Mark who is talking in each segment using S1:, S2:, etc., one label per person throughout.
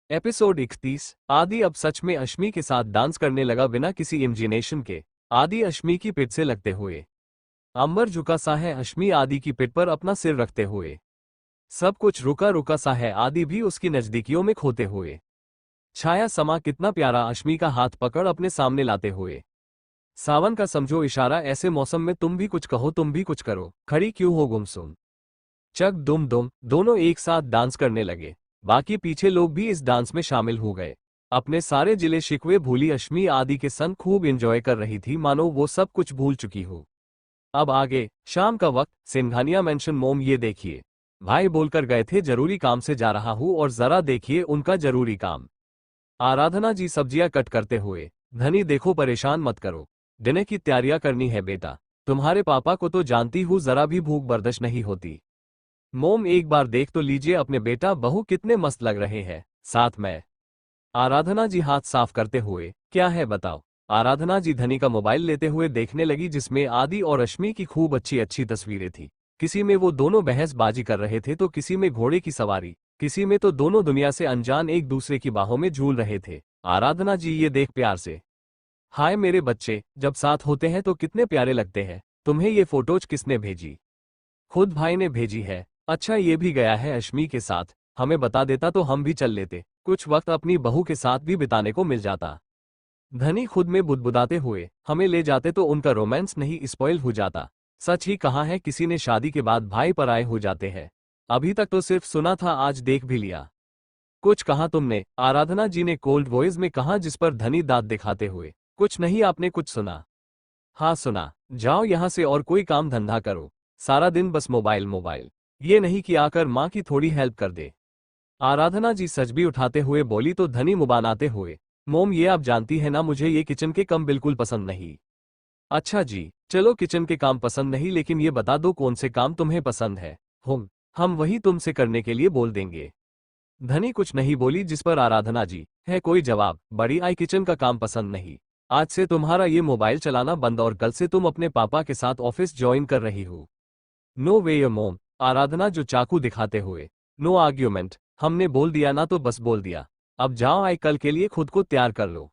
S1: Episode 31। आदि अब सच में अश्मी के साथ डांस करने लगा बिना किसी इमेजिनेशन के। आदि अश्मी की पिठ से लगते हुए। अंबर झुका सा है अश्मी आदि की पिठ पर अपना सिर रखते हुए। सब कुछ रुका रुका सा है आदि भी उसकी नजदीकियों में खोते हुए। छाया समा कितना प्यारा अश्मी का हाथ पकड़ अपने सामने लाते हुए। सावन का समझो इशारा ऐसे मौसम में तुम भी कुछ कहो तुम भी कुछ करो खड़ी क्यों हो गुमसुम। चक दुम दुम दोनों एक साथ डांस करने लगे। बाकी पीछे लोग भी इस डांस में शामिल हो गए। अपने सारे जिले शिकवे भूली अश्मी आदि के संग खूब एंजॉय कर रही थी मानो वो सब कुछ भूल चुकी हो। अब आगे शाम का वक्त सिंघानिया मेंशन मोम ये देखिए। भाई बोलकर गए थे जरूरी काम से जा रहा हूँ और जरा देखिए उनका जरूरी काम। आराधना जी सब्जियां कट करते हुए। धनी देखो परेशान मत करो। डिनर की तैयारियां करनी है बेटा। तुम्हारे पापा को तो जानती हूँ जरा भी भूख बर्दाश्त नहीं होती। मोम एक बार देख तो लीजिए अपने बेटा बहू कितने मस्त लग रहे हैं साथ में। आराधना जी हाथ साफ करते हुए क्या है बताओ। आराधना जी धनी का मोबाइल लेते हुए देखने लगी जिसमें आदि और रश्मि की खूब अच्छी अच्छी तस्वीरें थी। किसी में वो दोनों बहसबाजी कर रहे थे तो किसी में घोड़े की सवारी, किसी में तो दोनों दुनिया से अनजान एक दूसरे की बाहों में झूल रहे थे। आराधना जी ये देख प्यार से, हाय मेरे बच्चे जब साथ होते हैं तो कितने प्यारे लगते हैं। तुम्हें ये फोटोज किसने भेजी? खुद भाई ने भेजी है। अच्छा ये भी गया है अश्मी के साथ, हमें बता देता तो हम भी चल लेते, कुछ वक्त अपनी बहू के साथ भी बिताने को मिल जाता। धनी खुद में बुदबुदाते हुए, हमें ले जाते तो उनका रोमांस नहीं स्पॉइल हो जाता। सच ही कहा है किसी ने शादी के बाद भाई पराये हो जाते हैं। अभी तक तो सिर्फ सुना था आज देख भी लिया। कुछ कहा तुमने? आराधना जी ने कोल्ड वॉइस में कहा जिस पर धनी दांत दिखाते हुए, कुछ नहीं आपने कुछ सुना? हाँ सुना। जाओ यहाँ से और कोई काम धंधा करो। सारा दिन बस मोबाइल मोबाइल। ये नहीं कि आकर माँ की थोड़ी हेल्प कर दे। आराधना जी सच भी उठाते हुए बोली तो धनी मुबानाते हुए, मोम ये आप जानती है ना मुझे ये किचन के काम बिल्कुल पसंद नहीं। अच्छा जी चलो किचन के काम पसंद नहीं लेकिन ये बता दो कौन से काम तुम्हें पसंद है। हम वही तुमसे करने के लिए बोल देंगे। धनी कुछ नहीं बोली जिस पर आराधना जी, है कोई जवाब? बड़ी आई किचन का काम पसंद नहीं। आज से तुम्हारा ये मोबाइल चलाना बंद और कल से तुम अपने पापा के साथ ऑफिस ज्वाइन कर रही हो। नो वे योर मोम। आराधना जो चाकू दिखाते हुए, नो आर्ग्यूमेंट, हमने बोल दिया ना तो बस बोल दिया। अब जाओ आई कल के लिए खुद को तैयार कर लो।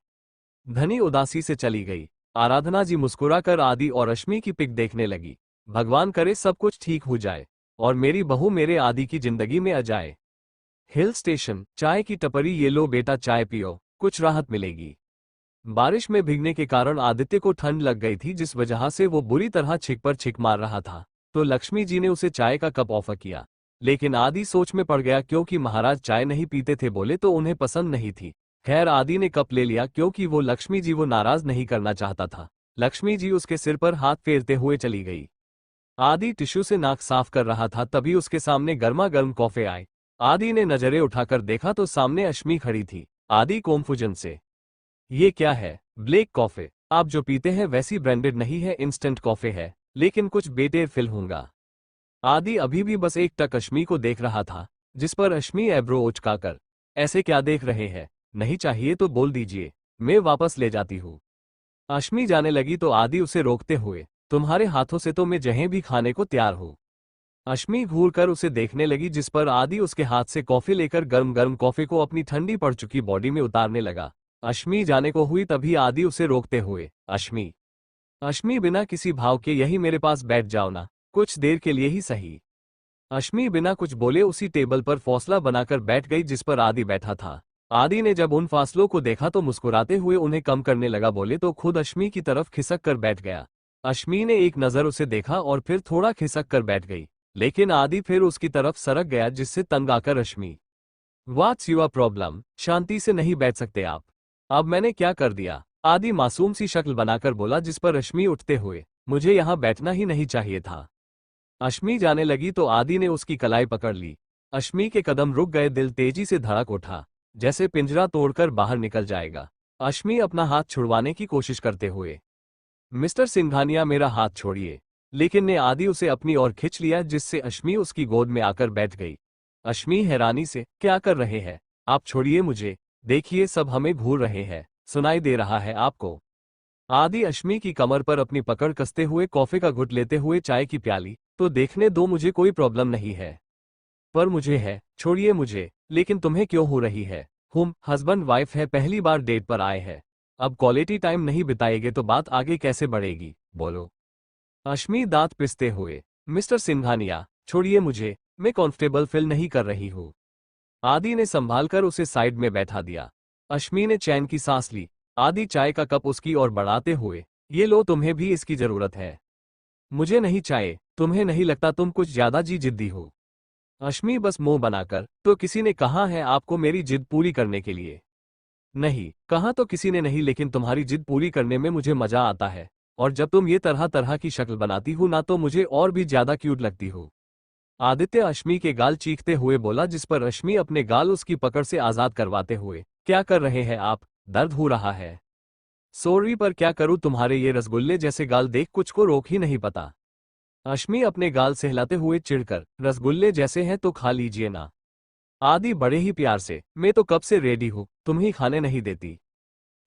S1: धनी उदासी से चली गई। आराधना जी मुस्कुराकर आदि और रश्मि की पिक देखने लगी। भगवान करे सब कुछ ठीक हो जाए और मेरी बहू मेरे आदि की जिंदगी में आ जाए। हिल स्टेशन चाय की टपरी ये लो बेटा चाय पियो कुछ राहत मिलेगी। बारिश में भीगने के कारण आदित्य को ठंड लग गई थी जिस वजह से वो बुरी तरह छिक पर छिक मार रहा था। तो लक्ष्मी जी ने उसे चाय का कप ऑफर किया लेकिन आदि सोच में पड़ गया क्योंकि महाराज चाय नहीं पीते थे बोले तो उन्हें पसंद नहीं थी। खैर आदि ने कप ले लिया क्योंकि वो लक्ष्मी जी वो नाराज नहीं करना चाहता था। लक्ष्मी जी उसके सिर पर हाथ फेरते हुए चली गई। आदि टिश्यू से नाक साफ कर रहा था तभी उसके सामने गर्मा गर्म कॉफी आए। आदि ने नजरें उठाकर देखा तो सामने अश्मी खड़ी थी। आदि कॉन्फ्यूजन से, ये क्या है? Black coffee? आप जो पीते हैं वैसी ब्रांडेड नहीं है, इंस्टेंट कॉफी है लेकिन कुछ बेटे फिल होगा। आदि अभी भी बस एक टक अश्मी को देख रहा था जिस पर अश्मी एब्रो उचकाकर, ऐसे क्या देख रहे हैं? नहीं चाहिए तो बोल दीजिए, मैं वापस ले जाती हूँ। अश्मी जाने लगी तो आदि उसे रोकते हुए, तुम्हारे हाथों से तो मैं जहें भी खाने को तैयार हूँ। अश्मी घूर कर उसे देखने लगी जिस पर आदि उसके हाथ से कॉफी लेकर गर्म गर्म कॉफी को अपनी ठंडी पड़ चुकी बॉडी में उतारने लगा। अश्मी जाने को हुई तभी आदि उसे रोकते हुए, अश्मी अश्मी बिना किसी भाव के यही मेरे पास बैठ जाओ ना, कुछ देर के लिए ही सही। अश्मी बिना कुछ बोले उसी टेबल पर फौसला बनाकर बैठ गई जिस पर आदि बैठा था। आदि ने जब उन फासलों को देखा तो मुस्कुराते हुए उन्हें कम करने लगा बोले तो खुद अश्मी की तरफ खिसक कर बैठ गया। अश्मी ने एक नजर उसे देखा और फिर थोड़ा खिसक कर बैठ गई लेकिन आदि फिर उसकी तरफ सरक गया जिससे तंग आकर अश्मी, व्हाट्स योर प्रॉब्लम? शांति से नहीं बैठ सकते आप? अब मैंने क्या कर दिया? आदि मासूम सी शक्ल बनाकर बोला जिस पर अश्मी उठते हुए, मुझे यहाँ बैठना ही नहीं चाहिए था। अश्मी जाने लगी तो आदि ने उसकी कलाई पकड़ ली। अश्मी के कदम रुक गए, दिल तेजी से धड़क उठा जैसे पिंजरा तोड़कर बाहर निकल जाएगा। अश्मी अपना हाथ छुड़वाने की कोशिश करते हुए, मिस्टर सिंघानिया मेरा हाथ छोड़िए, लेकिन ने आदि उसे अपनी ओर खींच लिया जिससे अश्मी उसकी गोद में आकर बैठ गई। अश्मी हैरानी से, क्या कर रहे हैं आप? छोड़िए मुझे, देखिए सब हमें घूर रहे हैं, सुनाई दे रहा है आपको? आदि अश्मी की कमर पर अपनी पकड़ कसते हुए कॉफी का घुट लेते हुए, चाय की प्याली तो देखने दो, मुझे कोई प्रॉब्लम नहीं है, पर मुझे है, छोड़िए मुझे। लेकिन तुम्हें क्यों हो रही है? हस्बैंड वाइफ है, पहली बार डेट पर आए हैं, अब क्वालिटी टाइम नहीं बिताएंगे तो बात आगे कैसे बढ़ेगी, बोलो। अश्मी दांत पिसते हुए, मिस्टर सिंघानिया छोड़िए मुझे, मैं कंफर्टेबल फील नहीं कर रही हूँ। आदि ने संभाल कर उसे साइड में बैठा दिया। अश्मी ने चैन की सांस ली। आदि चाय का कप उसकी ओर बढ़ाते हुए, ये लो, तुम्हें भी इसकी जरूरत है। मुझे नहीं चाहिए, तुम्हें नहीं लगता तुम कुछ ज्यादा जी जिद्दी हो? अश्मी बस मुंह बनाकर, तो किसी ने कहा है आपको मेरी जिद पूरी करने के लिए? नहीं, कहा तो किसी ने नहीं, लेकिन तुम्हारी जिद पूरी करने में मुझे मजा आता है। और जब तुम ये तरह तरह की शक्ल बनाती हो ना, तो मुझे और भी ज्यादा क्यूट लगती हो। आदित्य अश्मी के गाल चीखते हुए बोला, जिस पर अश्मी अपने गाल उसकी पकड़ से आजाद करवाते हुए, क्या कर रहे हैं आप? दर्द हो रहा है? सॉरी, पर क्या करूं, तुम्हारे ये रसगुल्ले जैसे गाल देख कुछ को रोक ही नहीं पता। अश्मी अपने गाल सहलाते हुए चिढ़कर, रसगुल्ले जैसे हैं तो खा लीजिए ना। आदि बड़े ही प्यार से, मैं तो कब से रेडी हूं, तुम ही खाने नहीं देती।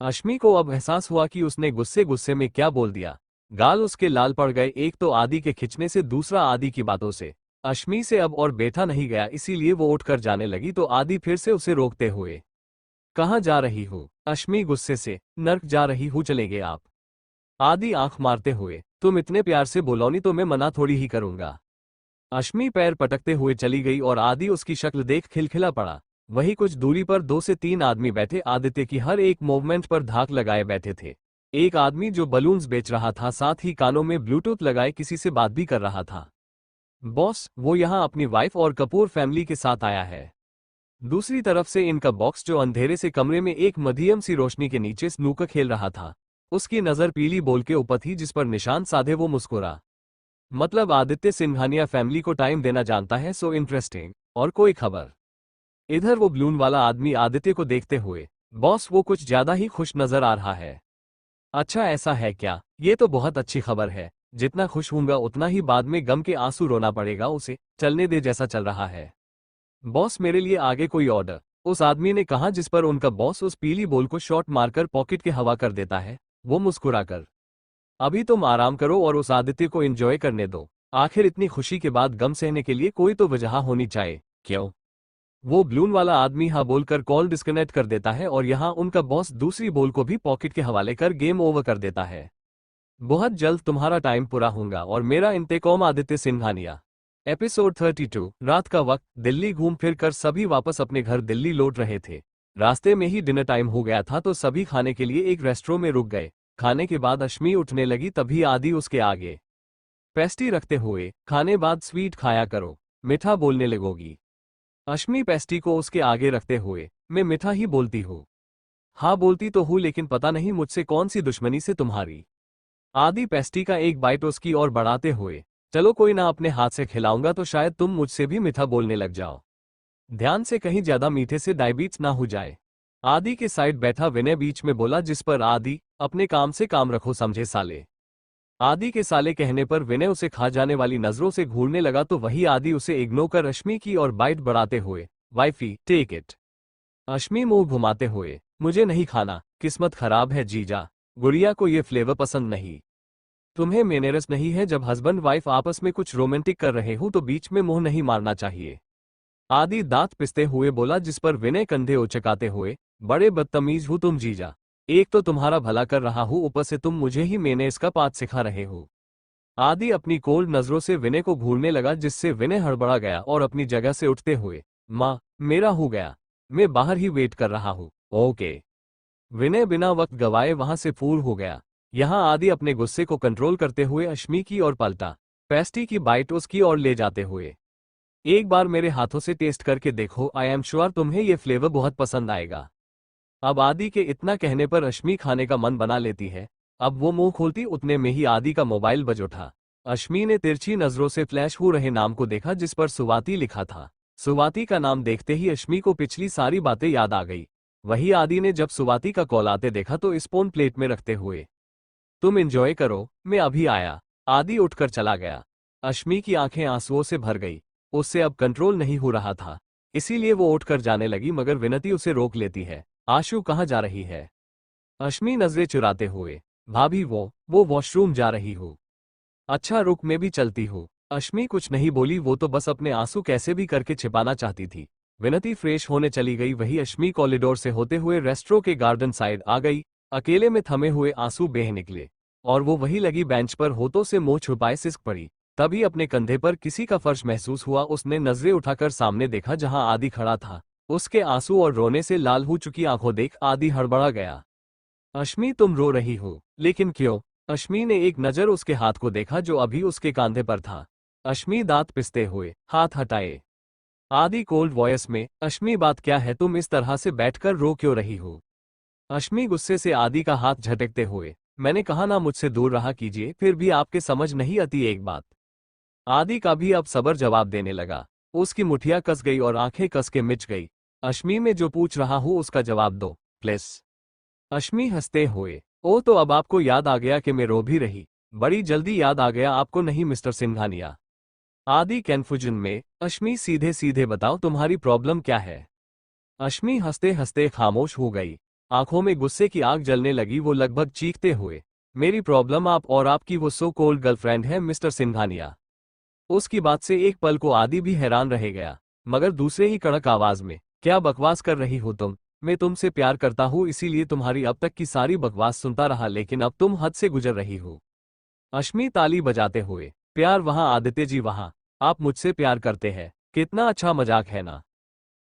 S1: अश्मी को अब एहसास हुआ कि उसने गुस्से गुस्से में क्या बोल दिया। गाल उसके लाल पड़ गए, एक तो आदि के खिंचने से, दूसरा आदि की बातों से। अश्मी से अब और बैठा नहीं गया, इसीलिए वो उठकर जाने लगी तो आदि फिर से उसे रोकते हुए, कहाँ जा रही हो? अश्मी गुस्से से, नर्क जा रही हूँ, चलेंगे आप? आदि आंख मारते हुए, तुम इतने प्यार से बोलोनी तो मैं मना थोड़ी ही करूंगा। अश्मी पैर पटकते हुए चली गई और आदि उसकी शक्ल देख खिलखिला पड़ा। वहीं कुछ दूरी पर 2 से 3 आदमी बैठे आदित्य की हर एक मूवमेंट पर धाक लगाए बैठे थे। एक आदमी जो बलून्स बेच रहा था, साथ ही कानों में ब्लूटूथ लगाए किसी से बात भी कर रहा था। बॉस, वो यहाँ अपनी वाइफ और कपूर फैमिली के साथ आया है। दूसरी तरफ से इनका बॉक्स जो अंधेरे से कमरे में एक मध्यम सी रोशनी के नीचे स्नूकर खेल रहा था। उसकी नजर पीली बॉल के ऊपर थी, जिस पर निशान साधे वो मुस्कुरा। मतलब आदित्य सिंघानिया फैमिली को टाइम देना जानता है, सो इंटरेस्टिंग। और कोई खबर? इधर वो ब्लून वाला आदमी आदित्य को देखते हुए, बॉस वो कुछ ज्यादा ही खुश नजर आ रहा है। अच्छा ऐसा है क्या? ये तो बहुत अच्छी खबर है। जितना खुश होऊंगा उतना ही बाद में गम के आंसू रोना पड़ेगा। उसे चलने दे जैसा चल रहा है। बॉस मेरे लिए आगे कोई ऑर्डर? उस आदमी ने कहा, जिस पर उनका बॉस उस पीली बॉल को शॉट मारकर पॉकेट के हवा कर देता है। वो मुस्कुराकर, अभी तुम आराम करो और उस आदित्य को एंजॉय करने दो। आखिर इतनी खुशी के बाद गम सहने के लिए कोई तो वजह होनी चाहिए, क्यों? वो ब्लून वाला आदमी हाँ बोलकर कॉल डिस्कनेक्ट कर देता है और यहाँ उनका बॉस दूसरी बॉल को भी पॉकेट के हवाले कर गेम ओवर कर देता है। बहुत जल्द तुम्हारा टाइम पूरा होगा और मेरा इंतकाम। आदित्य सिंघानिया। एपिसोड 32। रात का वक्त, दिल्ली घूम फिर कर सभी वापस अपने घर दिल्ली लौट रहे थे। रास्ते में ही डिनर टाइम हो गया था तो सभी खाने के लिए एक रेस्टोरेंट में रुक गए। खाने के बाद अश्मी उठने लगी, तभी आदि उसके आगे पेस्ट्री रखते हुए, खाने बाद स्वीट खाया करो, मीठा बोलने लगोगी। अश्मी पेस्ट्री को उसके आगे रखते हुए, मैं मीठा ही बोलती हूँ। हाँ बोलती तो हूँ, लेकिन पता नहीं मुझसे कौन सी दुश्मनी से तुम्हारी। आदि पेस्ट्री का एक बाइट उसकी ओर बढ़ाते हुए, चलो कोई ना, अपने हाथ से खिलाऊंगा तो शायद तुम मुझसे भी मीठा बोलने लग जाओ। ध्यान से, कहीं ज्यादा मीठे से डायबिटीज ना हो जाए। आदि के साइड बैठा विनय बीच में बोला, जिस पर आदि, अपने काम से काम रखो समझे साले। आदि के साले कहने पर विनय उसे खा जाने वाली नजरों से घूरने लगा तो वही आदि उसे इग्नोर कर अश्मी की और बाइट बढ़ाते हुए, वाइफी टेक इट। अश्मी मुंह घुमाते हुए, मुझे नहीं खाना, किस्मत खराब है जीजा, गुड़िया को ये फ्लेवर पसंद नहीं। तुम्हें मैनर्स नहीं है, जब हस्बैंड वाइफ आपस में कुछ रोमांटिक कर रहे हो तो बीच में मुंह नहीं मारना चाहिए। आदि दांत पिसते हुए बोला, जिस पर विनय कंधे उचकाते हुए, बड़े बदतमीज हो तुम जीजा। एक तो तुम्हारा भला कर रहा हूं, ऊपर से तुम मुझे ही मैंने का पाठ सिखा रहे हो। आदि अपनी कोल्ड नजरों से विनय को घूरने लगा, जिससे विनय हड़बड़ा गया और अपनी जगह से उठते हुए, माँ मेरा हो गया, मैं बाहर ही वेट कर रहा हूँ। ओके। विनय बिना वक्त गवाए वहां से फूर हो गया। यहाँ आदि अपने गुस्से को कंट्रोल करते हुए अश्मी की ओर पलटा, पेस्ट्री की बाइट उसकी ओर ले जाते हुए, एक बार मेरे हाथों से टेस्ट करके देखो, आई एम श्योर तुम्हें ये फ्लेवर बहुत पसंद आएगा। अब आदि के इतना कहने पर अश्मी खाने का मन बना लेती है। अब वो मुंह खोलती उतने में ही आदि का मोबाइल बज उठा। अश्मी ने तिरछी नजरों से फ्लैश हो रहे नाम को देखा, जिस पर सुवाती लिखा था। सुवाती का नाम देखते ही अश्मी को पिछली सारी बातें याद आ गई। वही आदि ने जब सुवाती का कॉल आते देखा तो स्पून प्लेट में रखते हुए, तुम एंजॉय करो, मैं अभी आया। आदि उठकर चला गया। अश्मी की आंखें आंसुओं से भर गई। उससे अब कंट्रोल नहीं हो रहा था, इसीलिए वो उठकर जाने लगी, मगर विनती उसे रोक लेती है। आशु कहाँ जा रही है? अश्मी नजरें चुराते हुए, भाभी वो वॉशरूम जा रही हो। अच्छा रुक, मैं भी चलती हूँ। अश्मी कुछ नहीं बोली, वो तो बस अपने आंसू कैसे भी करके छिपाना चाहती थी। विनती फ्रेश होने चली गई, वही अश्मी कॉरिडोर से होते हुए रेस्टोरेंट के गार्डन साइड आ गई। अकेले में थमे हुए आंसू बह निकले और वो वही लगी बेंच पर होठों से मुंह छुपाए सिसक पड़ी। तभी अपने कंधे पर किसी का फर्श महसूस हुआ। उसने नजरें उठाकर सामने देखा जहां आदि खड़ा था। उसके आंसू और रोने से लाल हो चुकी आंखों देख आदि हड़बड़ा गया। अश्मी, तुम रो रही हो, लेकिन क्यों? अश्मी ने एक नजर उसके हाथ को देखा जो अभी उसके कांधे पर था। अश्मी दांत पिसते हुए हाथ हटाए। आदि कोल्ड वॉयस में, अश्मी बात क्या है, तुम इस तरह से बैठकर रो क्यों रही हो? अश्मी गुस्से से आदि का हाथ झटकते हुए, मैंने कहा ना मुझसे दूर रहा कीजिए, फिर भी आपके समझ नहीं आती एक बात। आदि का भी अब सब्र जवाब देने लगा। उसकी मुठिया कस गई और आंखें कस के मिच गई। अश्मी, मैं जो पूछ रहा हूं उसका जवाब दो प्लीज। अश्मी हंसते हुए, ओ तो अब आपको याद आ गया कि मैं रो भी रही। बड़ी जल्दी याद आ गया आपको, नहीं मिस्टर सिंघानिया? आदि कन्फ्यूजन में, अश्मी सीधे सीधे बताओ तुम्हारी प्रॉब्लम क्या है? अश्मी हंसते हंसते खामोश हो गई। आंखों में गुस्से की आग जलने लगी, वो लगभग चीखते हुए, मेरी प्रॉब्लम आप और आपकी वो सो कॉल्ड गर्लफ्रेंड है मिस्टर सिंघानिया। उसकी बात से एक पल को आदि भी हैरान रह गया, मगर दूसरे ही कड़क आवाज में, क्या बकवास कर रही हो तुम? मैं तुमसे प्यार करता हूं, इसीलिए तुम्हारी अब तक की सारी बकवास सुनता रहा, लेकिन अब तुम हद से गुजर रही हो। अश्मी ताली बजाते हुए, प्यार वहां आदित्य जी वहां, आप मुझसे प्यार करते हैं, कितना अच्छा मजाक है ना?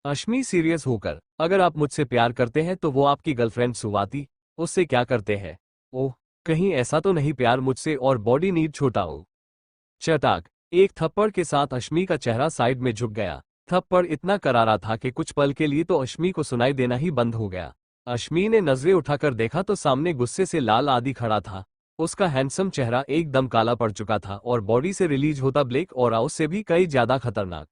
S1: अश्मी सीरियस होकर, अगर आप मुझसे प्यार करते हैं तो वो आपकी गर्लफ्रेंड सुवाती, उससे क्या करते हैं? ओह, कहीं ऐसा तो नहीं प्यार मुझसे और बॉडी नीड छोटा हो? चटाक एक थप्पड़ के साथ अश्मी का चेहरा साइड में झुक गया। थप्पड़ इतना करारा था कि कुछ पल के लिए तो अश्मी को सुनाई देना ही बंद हो गया। अश्मी ने नजरें उठाकर देखा तो सामने गुस्से से लाल आदि खड़ा था। उसका हैंडसम चेहरा एकदम काला पड़ चुका था और बॉडी से रिलीज होता ब्लैक ऑरा उससे भी कई ज्यादा खतरनाक।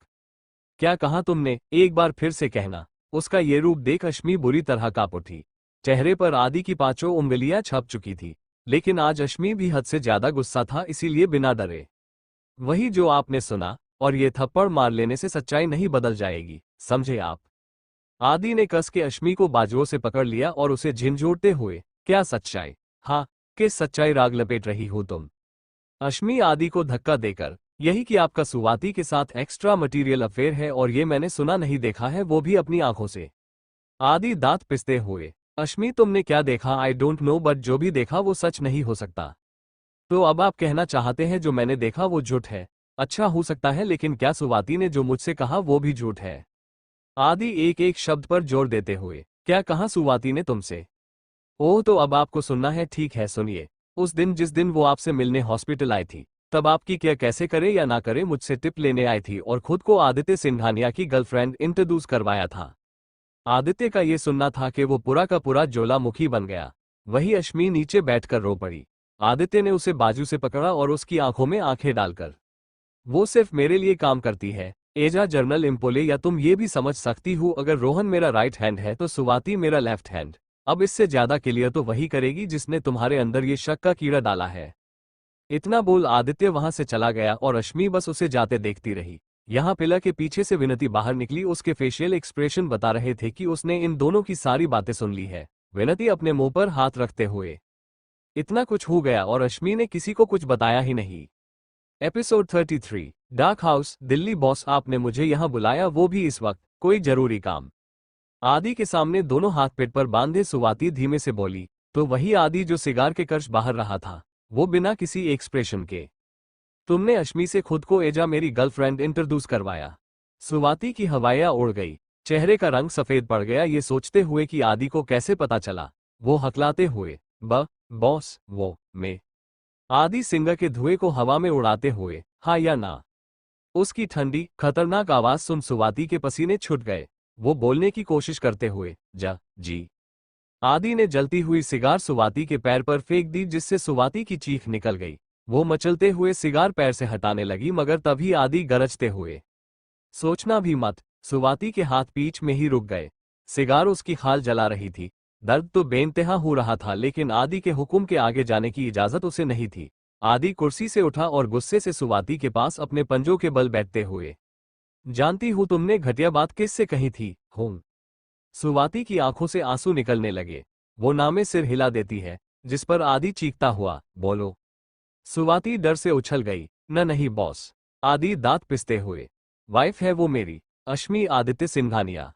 S1: क्या कहा तुमने? एक बार फिर से कहना। उसका ये रूप देख अश्मी बुरी तरह कांप उठी। चेहरे पर आदि की पांचों उंगलियां छप चुकी थी, लेकिन आज अश्मी भी हद से ज्यादा गुस्सा था, इसीलिए बिना डरे, वही जो आपने सुना, और ये थप्पड़ मार लेने से सच्चाई नहीं बदल जाएगी, समझे आप? आदि ने कस के अश्मी को बाजुओं से पकड़ लिया और उसे झिंझोड़ते हुए, क्या सच्चाई? हाँ, किस सच्चाई राग लपेट रही हो तुम? अश्मी आदि को धक्का देकर, यही कि आपका सुवाती के साथ एक्स्ट्रा मटीरियल अफेयर है और ये मैंने सुना नहीं देखा है, वो भी अपनी आंखों से। आदि दांत पिसते हुए, अश्मी तुमने क्या देखा? आई डोंट नो, बट जो भी देखा वो सच नहीं हो सकता। तो अब आप कहना चाहते हैं जो मैंने देखा वो झूठ है? अच्छा हो सकता है, लेकिन क्या सुवाती ने जो मुझसे कहा वो भी झूठ है? आदि एक एक शब्द पर जोर देते हुए, क्या कहा सुवाती ने तुमसे? ओह, तो अब आपको सुनना है, ठीक है सुनिए। उस दिन जिस दिन वो आपसे मिलने हॉस्पिटल आई थी, तब आपकी क्या कैसे करे या ना करे मुझसे टिप लेने आई थी और खुद को आदित्य सिंघानिया की गर्लफ्रेंड इंट्रोड्यूस करवाया था। आदित्य का ये सुनना था कि वो पूरा का पूरा ज्वालामुखी बन गया। वही अश्मी नीचे बैठकर रो पड़ी। आदित्य ने उसे बाजू से पकड़ा और उसकी आंखों में आंखें डालकर, वो सिर्फ मेरे लिए काम करती है एजा जर्नल इम्पोले, या तुम ये भी समझ सकती हो अगर रोहन मेरा राइट हैंड है तो सुवाती मेरा लेफ्ट हैंड। अब इससे ज्यादा क्लियर तो वही करेगी जिसने तुम्हारे अंदर ये शक का कीड़ा डाला है। इतना बोल आदित्य वहां से चला गया और अश्मी बस उसे जाते देखती रही। यहाँ पिला के पीछे से विनती बाहर निकली। उसके फेशियल एक्सप्रेशन बता रहे थे कि उसने इन दोनों की सारी बातें सुन ली है। विनती अपने मुंह पर हाथ रखते हुए, इतना कुछ हो गया और अश्मी ने किसी को कुछ बताया ही नहीं। Episode 33 dark house Delhi. Boss, आपने मुझे यहाँ बुलाया, वो भी इस वक्त? कोई जरूरी काम? आदि के सामने दोनों हाथ पेट पर बांधे सुवाती धीमे से बोली। तो वही आदि जो सिगार के कर्श बाहर रहा था, वो बिना किसी एक्सप्रेशन के, तुमने अश्मी से खुद को एजा मेरी गर्लफ्रेंड इंट्रोड्यूस करवाया? सुवाती की हवाइयां उड़ गई। चेहरे का रंग सफेद पड़ गया, ये सोचते हुए कि आदि को कैसे पता चला। वो हकलाते हुए, बॉस, वो मैं। आदि सिंगर के धुएं को हवा में उड़ाते हुए, हाँ या ना? उसकी ठंडी खतरनाक आवाज सुन सुवाती के पसीने छूट गए। वो बोलने की कोशिश करते हुए, जी। आदि ने जलती हुई सिगार सुवाती के पैर पर फेंक दी, जिससे सुवाती की चीख निकल गई। वो मचलते हुए सिगार पैर से हटाने लगी, मगर तभी आदि गरजते हुए, सोचना भी मत। सुवाती के हाथ पीठ में ही रुक गए। सिगार उसकी खाल जला रही थी। दर्द तो बेइंतहा हो रहा था, लेकिन आदि के हुक्म के आगे जाने की इजाजत उसे नहीं थी। आदि कुर्सी से उठा और गुस्से से सुवाती के पास अपने पंजों के बल बैठते हुए, जानती हूं तुमने घटिया बात किससे कही थी? हूं। सुवाती की आंखों से आंसू निकलने लगे। वो नामे सिर हिला देती है, जिस पर आदि चीखता हुआ, बोलो। सुवाती डर से उछल गई, नहीं बॉस। आदि दांत पिसते हुए, वाइफ है वो मेरी। अश्मी आदित्य सिंघानिया।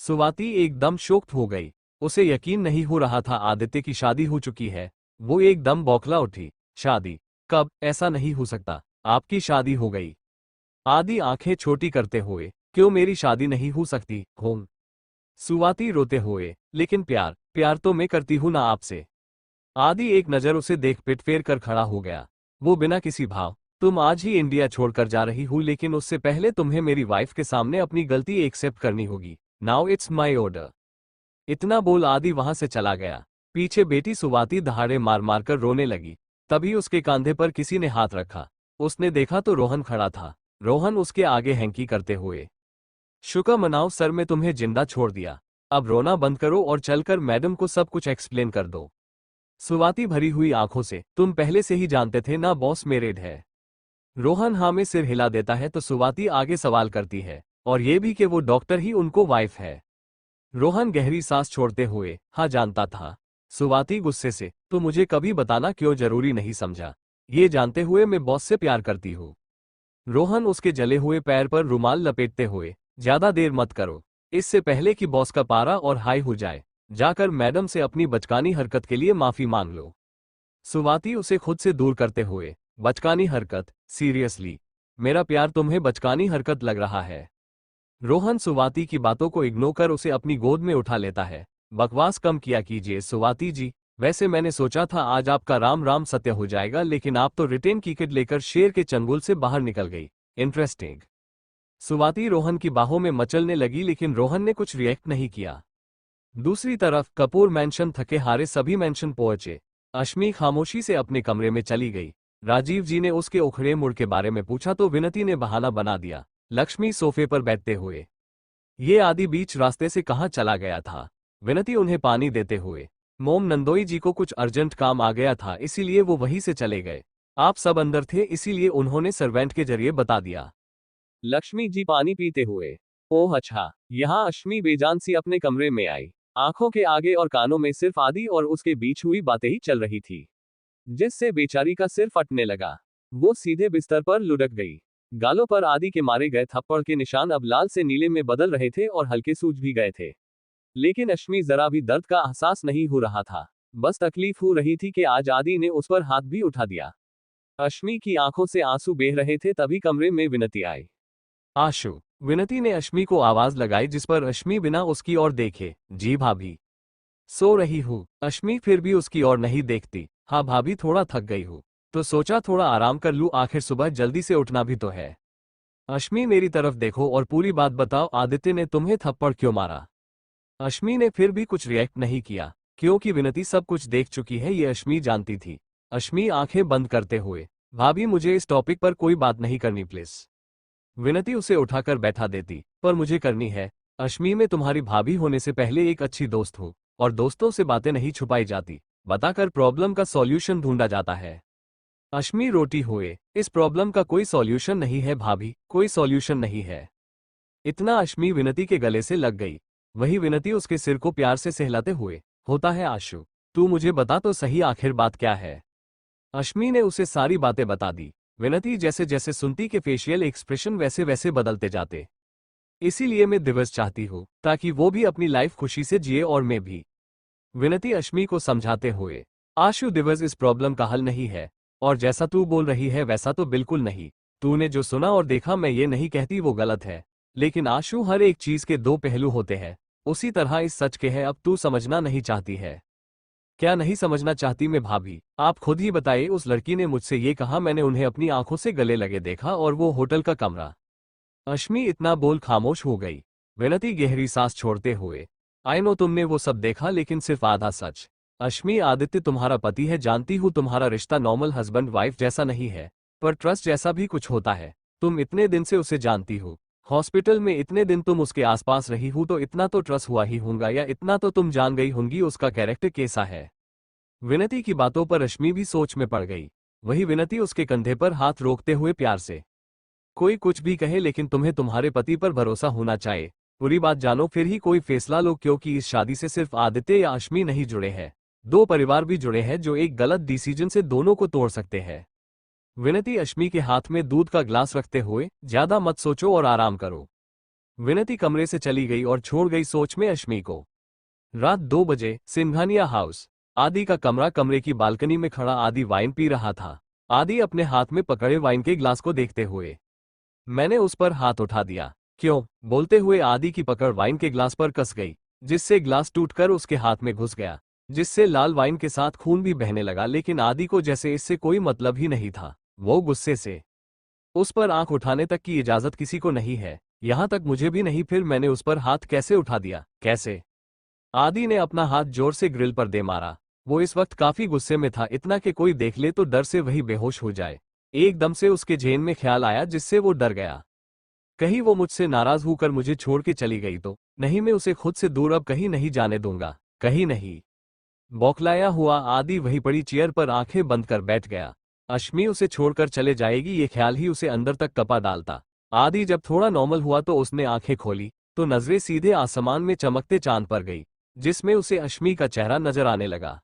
S1: सुवाती एकदम शॉक्ड हो गई। उसे यकीन नहीं हो रहा था आदित्य की शादी हो चुकी है। वो एकदम बौखला उठी। शादी? कब? ऐसा नहीं हो सकता। आपकी शादी हो गई? आदि आंखें छोटी करते हुए, क्यों मेरी शादी नहीं हो सकती? होम। सुवाती रोते हुए, लेकिन प्यार प्यार तो मैं करती हूं ना आपसे। आदि एक नजर उसे देख पिट फेर कर खड़ा हो गया। वो बिना किसी भाव, तुम आज ही इंडिया छोड़कर जा रही हूं, लेकिन उससे पहले तुम्हें मेरी वाइफ के सामने अपनी गलती एक्सेप्ट करनी होगी। Now it's my order. इतना बोल आदि वहां से चला गया। पीछे बेटी सुवाती दहाड़े मार मार कर रोने लगी। तभी उसके कंधे पर किसी ने हाथ रखा। उसने देखा तो रोहन खड़ा था। रोहन उसके आगे हैंकी करते हुए, शुक्र मनाओ सर, मैं तुम्हें जिंदा छोड़ दिया। अब रोना बंद करो और चलकर मैडम को सब कुछ एक्सप्लेन कर दो। सुवाती भरी हुई आंखों से, तुम पहले से ही जानते थे ना बॉस मेरिड है? रोहन हाँ में सिर हिला देता है तो सुवाती आगे सवाल करती है, और ये भी कि वो डॉक्टर ही उनको वाइफ है। रोहन गहरी सांस छोड़ते हुए, हाँ जानता था। सुवाती गुस्से से, तो मुझे कभी बताना क्यों जरूरी नहीं समझा? ये जानते हुए मैं बॉस से प्यार करती हूँ। रोहन उसके जले हुए पैर पर रुमाल लपेटते हुए, ज्यादा देर मत करो। इससे पहले कि बॉस का पारा और हाई हो जाए, जाकर मैडम से अपनी बचकानी हरकत के लिए माफी मांग लो। सुवाती उसे खुद से दूर करते हुए, बचकानी हरकत? सीरियसली? मेरा प्यार तुम्हें बचकानी हरकत लग रहा है? रोहन सुवाती की बातों को इग्नोर कर उसे अपनी गोद में उठा लेता है। बकवास कम किया कीजिए सुवाती जी। वैसे मैंने सोचा था आज आपका राम राम सत्य हो जाएगा, लेकिन आप तो रिटेन टिकट लेकर शेर के चंगुल से बाहर निकल गई। इंटरेस्टिंग। सुवाती रोहन की बाहों में मचलने लगी, लेकिन रोहन ने कुछ रिएक्ट नहीं किया। दूसरी तरफ कपूर मैंशन थके हारे सभी मैंशन पहुंचे। अश्मी खामोशी से अपने कमरे में चली गई। राजीव जी ने उसके उखड़े मुड़ के बारे में पूछा तो विनती ने बहाना बना दिया। लक्ष्मी सोफे पर बैठते हुए, ये आदि बीच रास्ते से कहाँ चला गया था? विनती उन्हें पानी देते हुए, मोम नंदोई जी को कुछ अर्जेंट काम आ गया था, इसीलिए वो वहीं से चले गए। आप सब अंदर थे, इसीलिए उन्होंने सर्वेंट के जरिए बता दिया। लक्ष्मी जी पानी पीते हुए, ओह अच्छा। यहाँ अश्मी बेजान सी अपने कमरे में आई। आंखों के आगे और कानों में सिर्फ आदि और उसके बीच हुई बातें ही चल रही थी, जिससे बेचारी का सिर फटने लगा। वो सीधे बिस्तर पर लुढ़क गई। गालों पर आदि के मारे गए थप्पड़ के निशान अब लाल से नीले में बदल रहे थे और हल्के सूज भी गए थे। लेकिन अश्मी जरा भी दर्द का एहसास नहीं हो रहा था। बस तकलीफ हो रही थी कि आज आदि ने उस पर हाथ भी उठा दिया। अश्मी की आंखों से आंसू बह रहे थे, तभी कमरे में विनती आई। आशु। विनती ने अश्मी को आवाज लगाई, जिस पर अश्मी बिना उसकी ओर देखे, जी भाभी। सो रही हूँ। अश्मी फिर भी उसकी ओर नहीं देखती। हाँ भाभी, थोड़ा थक गई हूँ, तो सोचा थोड़ा आराम कर लूँ, आखिर सुबह जल्दी से उठना भी तो है। अश्मी मेरी तरफ देखो और पूरी बात बताओ, आदित्य ने तुम्हें थप्पड़ क्यों मारा? अश्मी ने फिर भी कुछ रिएक्ट नहीं किया, क्योंकि विनती सब कुछ देख चुकी है, ये अश्मी जानती थी। अश्मी आंखें बंद करते हुए, भाभी मुझे इस टॉपिक पर कोई बात नहीं करनी प्लीज। विनती उसे उठाकर बैठा देती, पर मुझे करनी है। अश्मी, मैं तुम्हारी भाभी होने से पहले एक अच्छी दोस्त हूँ, और दोस्तों से बातें नहीं छुपाई जाती, बताकर प्रॉब्लम का सॉल्यूशन ढूंढा जाता है। अश्मी रोटी हुए, इस प्रॉब्लम का कोई सॉल्यूशन नहीं है भाभी, कोई सॉल्यूशन नहीं है। इतना अश्मी विनती के गले से लग गई। वही विनती उसके सिर को प्यार से सहलाते हुए, होता है आशु, तू मुझे बता तो सही आखिर बात क्या है। अश्मी ने उसे सारी बातें बता दी। विनती जैसे जैसे सुनती के फेशियल एक्सप्रेशन वैसे वैसे बदलते जाते। इसीलिए मैं दिवस चाहती हूँ, ताकि वो भी अपनी लाइफ खुशी से जिए और मैं भी। विनती अश्मी को समझाते हुए, आशु दिवस इस प्रॉब्लम का हल नहीं है, और जैसा तू बोल रही है वैसा तो बिल्कुल नहीं। तूने जो सुना और देखा, मैं ये नहीं कहती वो गलत है, लेकिन आशु हर एक चीज के दो पहलू होते हैं, उसी तरह इस सच के है। अब तू समझना नहीं चाहती है? क्या नहीं समझना चाहती मैं भाभी? आप खुद ही बताइए। उस लड़की ने मुझसे ये कहा, मैंने उन्हें अपनी आंखों से गले लगे देखा, और वो होटल का कमरा। अश्मी इतना बोल खामोश हो गई। विनती गहरी सांस छोड़ते हुए, आई नो तुमने वो सब देखा, लेकिन सिर्फ आधा सच। अश्मी, आदित्य तुम्हारा पति है, जानती हूँ तुम्हारा रिश्ता नॉर्मल हस्बैंड वाइफ जैसा नहीं है, पर ट्रस्ट जैसा भी कुछ होता है। तुम इतने दिन से उसे जानती हो, हॉस्पिटल में इतने दिन तुम उसके आसपास रही हूँ, तो इतना तो ट्रस्ट हुआ ही होगा, या इतना तो तुम जान गई होंगी उसका कैरेक्टर कैसा है। विनती की बातों पर अश्मी भी सोच में पड़ गई। वही विनती उसके कंधे पर हाथ रोकते हुए प्यार से, कोई कुछ भी कहे, लेकिन तुम्हें तुम्हारे पति पर भरोसा होना चाहिए। पूरी बात जानो, फिर ही कोई फैसला लो, क्योंकि इस शादी से सिर्फ आदित्य या अश्मी नहीं जुड़े हैं, दो परिवार भी जुड़े हैं, जो एक गलत डिसीजन से दोनों को तोड़ सकते हैं। विनती अश्मी के हाथ में दूध का ग्लास रखते हुए, ज्यादा मत सोचो और आराम करो। विनती कमरे से चली गई और छोड़ गई सोच में अश्मी को। रात 2 बजे सिंघानिया हाउस। आदि का कमरा। कमरे की बालकनी में खड़ा आदि वाइन पी रहा था। आदि अपने हाथ में पकड़े वाइन के ग्लास को देखते हुए। मैंने उस पर हाथ उठा दिया। क्यों? बोलते हुए आदि की पकड़ वाइन के ग्लास पर कस गई, जिससे ग्लास टूटकर उसके हाथ में घुस गया, जिससे लाल वाइन के साथ खून भी बहने लगा। लेकिन आदि को जैसे इससे कोई मतलब ही नहीं था। वो गुस्से से उस पर आंख उठाने तक की इजाजत किसी को नहीं है, यहां तक मुझे भी नहीं। फिर मैंने उस पर हाथ कैसे उठा दिया? कैसे? आदि ने अपना हाथ जोर से ग्रिल पर दे मारा। वो इस वक्त काफी गुस्से में था, इतना कि कोई देख ले तो डर से वही बेहोश हो जाए। एकदम से उसके जेहन में ख्याल आया, जिससे वो डर गया। कहीं वो मुझसे नाराज होकर मुझे छोड़ के चली गई तो? नहीं, मैं उसे खुद से दूर अब कहीं नहीं जाने दूंगा, कहीं नहीं। बौखलाया हुआ आदि वहीं पड़ी चेयर पर आंखें बंद कर बैठ गया। अश्मी उसे छोड़कर चले जाएगी, ये ख्याल ही उसे अंदर तक कपा डालता। आदि जब थोड़ा नॉर्मल हुआ तो उसने आंखें खोली तो नजरें सीधे आसमान में चमकते चांद पर गई, जिसमें उसे अश्मी का चेहरा नजर आने लगा।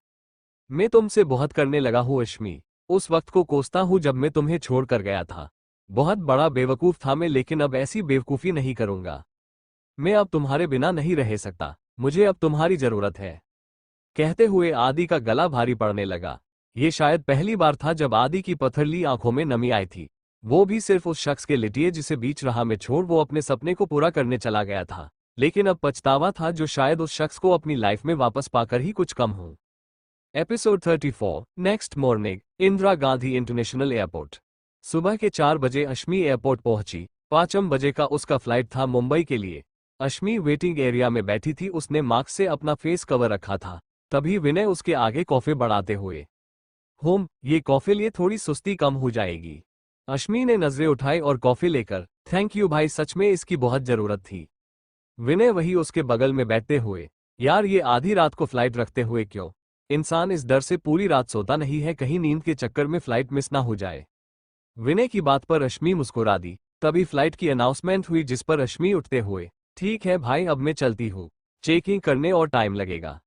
S1: मैं तुमसे बहुत करने लगा हूँ अश्मी। उस वक्त को कोसता हूँ जब मैं तुम्हें छोड़कर गया था। बहुत बड़ा बेवकूफ था मैं, लेकिन अब ऐसी बेवकूफी नहीं करूंगा। मैं अब तुम्हारे बिना नहीं रह सकता, मुझे अब तुम्हारी जरूरत है। कहते हुए आदि का गला भारी पड़ने लगा। ये शायद पहली बार था जब आदि की पथरली आंखों में नमी आई थी, वो भी सिर्फ उस शख्स के लिए जिसे बीच राह में छोड़ वो अपने सपने को पूरा करने चला गया था। लेकिन अब पछतावा था जो शायद उस शख्स को अपनी लाइफ में वापस पाकर ही कुछ कम हो। Episode 34। Next morning, Indira Gandhi international airport. सुबह के 4 बजे अश्मी एयरपोर्ट पहुंची। 5 बजे का उसका फ्लाइट था मुंबई के लिए। अश्मी वेटिंग एरिया में बैठी थी, उसने मास्क से अपना फेस कवर रखा था। तभी विनय उसके आगे कॉफी बढ़ाते हुए, होम, ये कॉफी लिए थोड़ी सुस्ती कम हो जाएगी। अश्मी ने नजरें उठाई और कॉफी लेकर, थैंक यू भाई, सच में इसकी बहुत जरूरत थी। विनय वही उसके बगल में बैठते हुए, यार ये आधी रात को फ्लाइट रखते हुए क्यों? इंसान इस डर से पूरी रात सोता नहीं है कहीं नींद के चक्कर में फ्लाइट मिस ना हो जाए। विनय की बात पर अश्मी मुस्कुरा दी। तभी फ्लाइट की अनाउंसमेंट हुई, जिस पर अश्मी उठते हुए, ठीक है भाई अब मैं चलती हूँ, चेकिंग करने और टाइम लगेगा।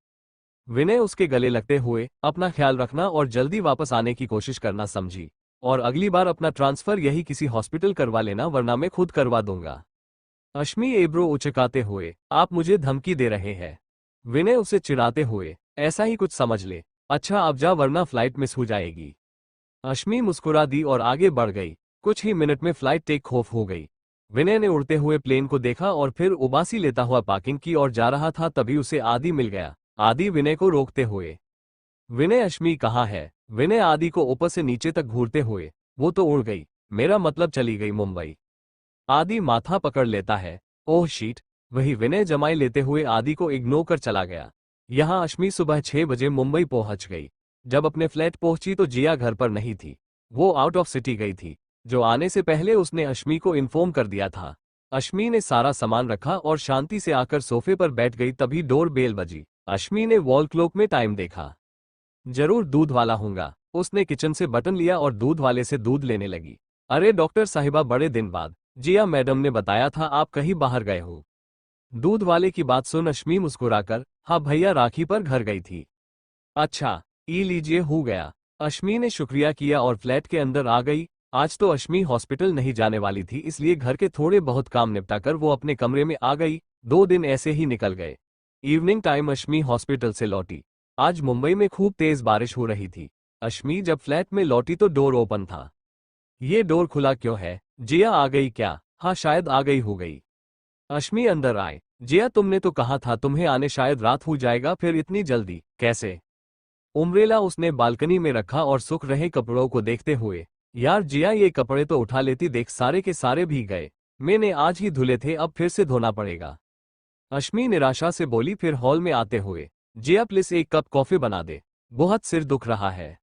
S1: विनय उसके गले लगते हुए, अपना ख्याल रखना और जल्दी वापस आने की कोशिश करना समझी। और अगली बार अपना ट्रांसफर यही किसी हॉस्पिटल करवा लेना, वरना मैं खुद करवा दूंगा। अश्मी एब्रो उचकाते हुए, आप मुझे धमकी दे रहे हैं? विनय उसे चिढ़ाते हुए, ऐसा ही कुछ समझ ले। अच्छा अब जा, वरना फ्लाइट मिस हो जाएगी। अश्मी मुस्कुरा दी और आगे बढ़ गई। कुछ ही मिनट में फ्लाइट टेक ऑफ हो गई। विनय ने उड़ते हुए प्लेन को देखा और फिर उबासी लेता हुआ पार्किंग की ओर जा रहा था, तभी उसे आदि मिल गया। आदि विनय को रोकते हुए, विनय अश्मी कहाँ है? विनय आदि को ऊपर से नीचे तक घूरते हुए, वो तो उड़ गई, मेरा मतलब चली गई मुंबई। आदि माथा पकड़ लेता है, ओह शीट। वही विनय जमाई लेते हुए आदि को इग्नोर कर चला गया। यहाँ अश्मी सुबह 6 बजे मुंबई पहुंच गई। जब अपने फ्लैट पहुंची तो जिया घर पर नहीं थी, वो आउट ऑफ सिटी गई थी, जो आने से पहले उसने अश्मी को इन्फॉर्म कर दिया था। अश्मी ने सारा सामान रखा और शांति से आकर सोफे पर बैठ गई, तभी डोर बेल बजी। अश्मी ने वॉल क्लॉक में टाइम देखा। जरूर दूध वाला होगा। उसने किचन से बटन लिया और दूध वाले से दूध लेने लगी। अरे डॉक्टर साहिबा, बड़े दिन बाद। जिया मैडम ने बताया था आप कहीं बाहर गए हो। दूध वाले की बात सुन अश्मी मुस्कुराकर, हाँ भैया राखी पर घर गई थी। अच्छा, ई लीजिए हो गया। अश्मी ने शुक्रिया किया और फ्लैट के अंदर आ गई। आज तो अश्मी हॉस्पिटल नहीं जाने वाली थी, इसलिए घर के थोड़े बहुत काम निपटाकर वो अपने कमरे में आ गई। 2 दिन ऐसे ही निकल गए। इवनिंग टाइम अश्मी हॉस्पिटल से लौटी। आज मुंबई में खूब तेज बारिश हो रही थी। अश्मी जब फ्लैट में लौटी तो डोर ओपन था। ये डोर खुला क्यों है? जिया आ गई क्या? हाँ शायद आ गई हो गई। अश्मी अंदर आए। जिया तुमने तो कहा था तुम्हें आने शायद रात हो जाएगा, फिर इतनी जल्दी कैसे? उम्ब्रेला उसने बालकनी में रखा और सूख रहे कपड़ों को देखते हुए, यार जिया ये कपड़े तो उठा लेती, देख सारे के सारे भीग गए। मैंने आज ही धुले थे, अब फिर से धोना पड़ेगा। अश्मी निराशा से बोली। फिर हॉल में आते हुए, जिया प्लीज एक कप कॉफी बना दे, बहुत सिर दुख रहा है।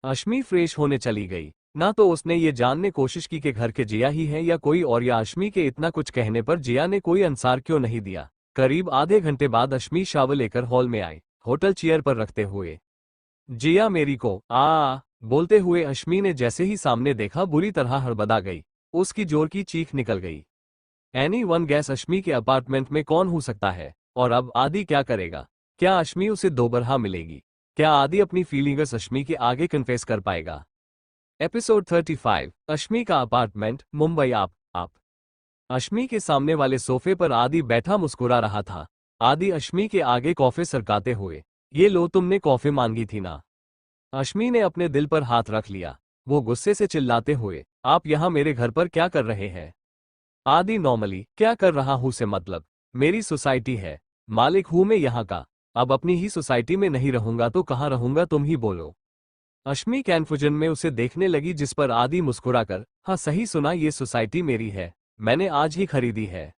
S1: अश्मी फ्रेश होने चली गई। ना तो उसने ये जानने कोशिश की कि घर के जिया ही है या कोई और, या अश्मी के इतना कुछ कहने पर जिया ने कोई आंसर क्यों नहीं दिया। करीब आधे घंटे बाद अश्मी शावर लेकर हॉल में आई, होटल चेयर पर रखते हुए। जिया मेरी को बोलते हुए अश्मी ने जैसे ही सामने देखा बुरी तरह हड़बड़ा गई। उसकी जोर की चीख निकल गई। एनी वन गैस अश्मी के अपार्टमेंट में कौन हो सकता है? और अब आदि क्या करेगा? क्या अश्मी उसे दोबारा मिलेगी? क्या आदि अपनी फीलिंग्स अश्मी के आगे कन्फेस कर पाएगा? एपिसोड 35। अश्मी का अपार्टमेंट, मुंबई। आप अश्मी के सामने वाले सोफे पर आदि बैठा मुस्कुरा रहा था। आदि अश्मी के आगे कॉफी सरकाते हुए, ये लो, तुमने कॉफी मांगी थी ना। अश्मी ने अपने दिल पर हाथ रख लिया। वो गुस्से से चिल्लाते हुए, आप यहाँ मेरे घर पर क्या कर रहे हैं? आदि नॉर्मली, क्या कर रहा हूँ से मतलब, मेरी सोसाइटी है, मालिक हूँ मैं यहाँ का। अब अपनी ही सोसाइटी में नहीं रहूंगा तो कहाँ रहूंगा, तुम ही बोलो। अश्मी कन्फ्यूजन में उसे देखने लगी, जिस पर आदि मुस्कुराकर, हाँ सही सुना, ये सोसाइटी मेरी है, मैंने आज ही खरीदी है।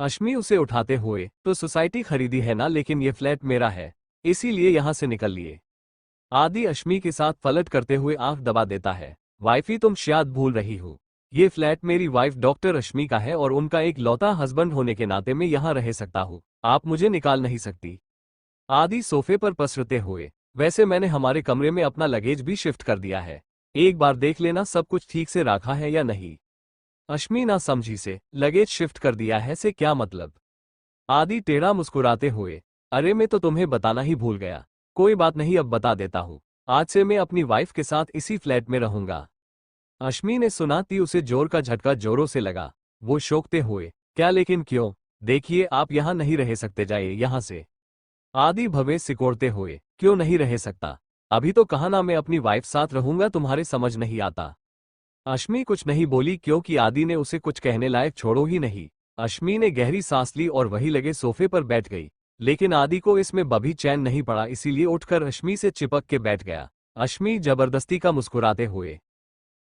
S1: अश्मी उसे उठाते हुए, तो सोसाइटी खरीदी है ना, लेकिन ये फ्लैट मेरा है, इसीलिए यहां से निकल लिए। आदि अश्मी के साथ पलट करते हुए आंख दबा देता है। वाइफी, तुम शायद भूल रही हो, ये फ्लैट मेरी वाइफ डॉक्टर अश्मी का है और उनका एक लौता हस्बैंड होने के नाते मैं यहाँ रह सकता हूँ, आप मुझे निकाल नहीं सकती। आदि सोफे पर पसरते हुए, वैसे मैंने हमारे कमरे में अपना लगेज भी शिफ्ट कर दिया है, एक बार देख लेना सब कुछ ठीक से रखा है या नहीं। अश्मी ना समझी से, लगेज शिफ्ट कर दिया है से क्या मतलब? आदि टेढ़ा मुस्कुराते हुए, अरे मैं तो तुम्हें बताना ही भूल गया, कोई बात नहीं, अब बता देता हूँ, आज से मैं अपनी वाइफ के साथ इसी फ्लैट में रहूंगा। अश्मी ने सुनाती उसे जोर का झटका जोरों से लगा। वो शौकते हुए, क्या लेकिन क्यों? देखिए आप यहाँ नहीं रह सकते, जाइए यहाँ से। आदि भवेश सिकोड़ते हुए, क्यों नहीं रह सकता? अभी तो कहा ना मैं अपनी वाइफ साथ रहूंगा, तुम्हारे समझ नहीं आता। अश्मी कुछ नहीं बोली क्योंकि आदि ने उसे कुछ कहने लायक छोड़ो ही नहीं। अश्मी ने गहरी सांस ली और वही लगे सोफे पर बैठ गई, लेकिन आदि को इसमें बभी चैन नहीं पड़ा, इसीलिए उठकर अश्मी से चिपक के बैठ गया। अश्मी जबरदस्ती का मुस्कुराते हुए,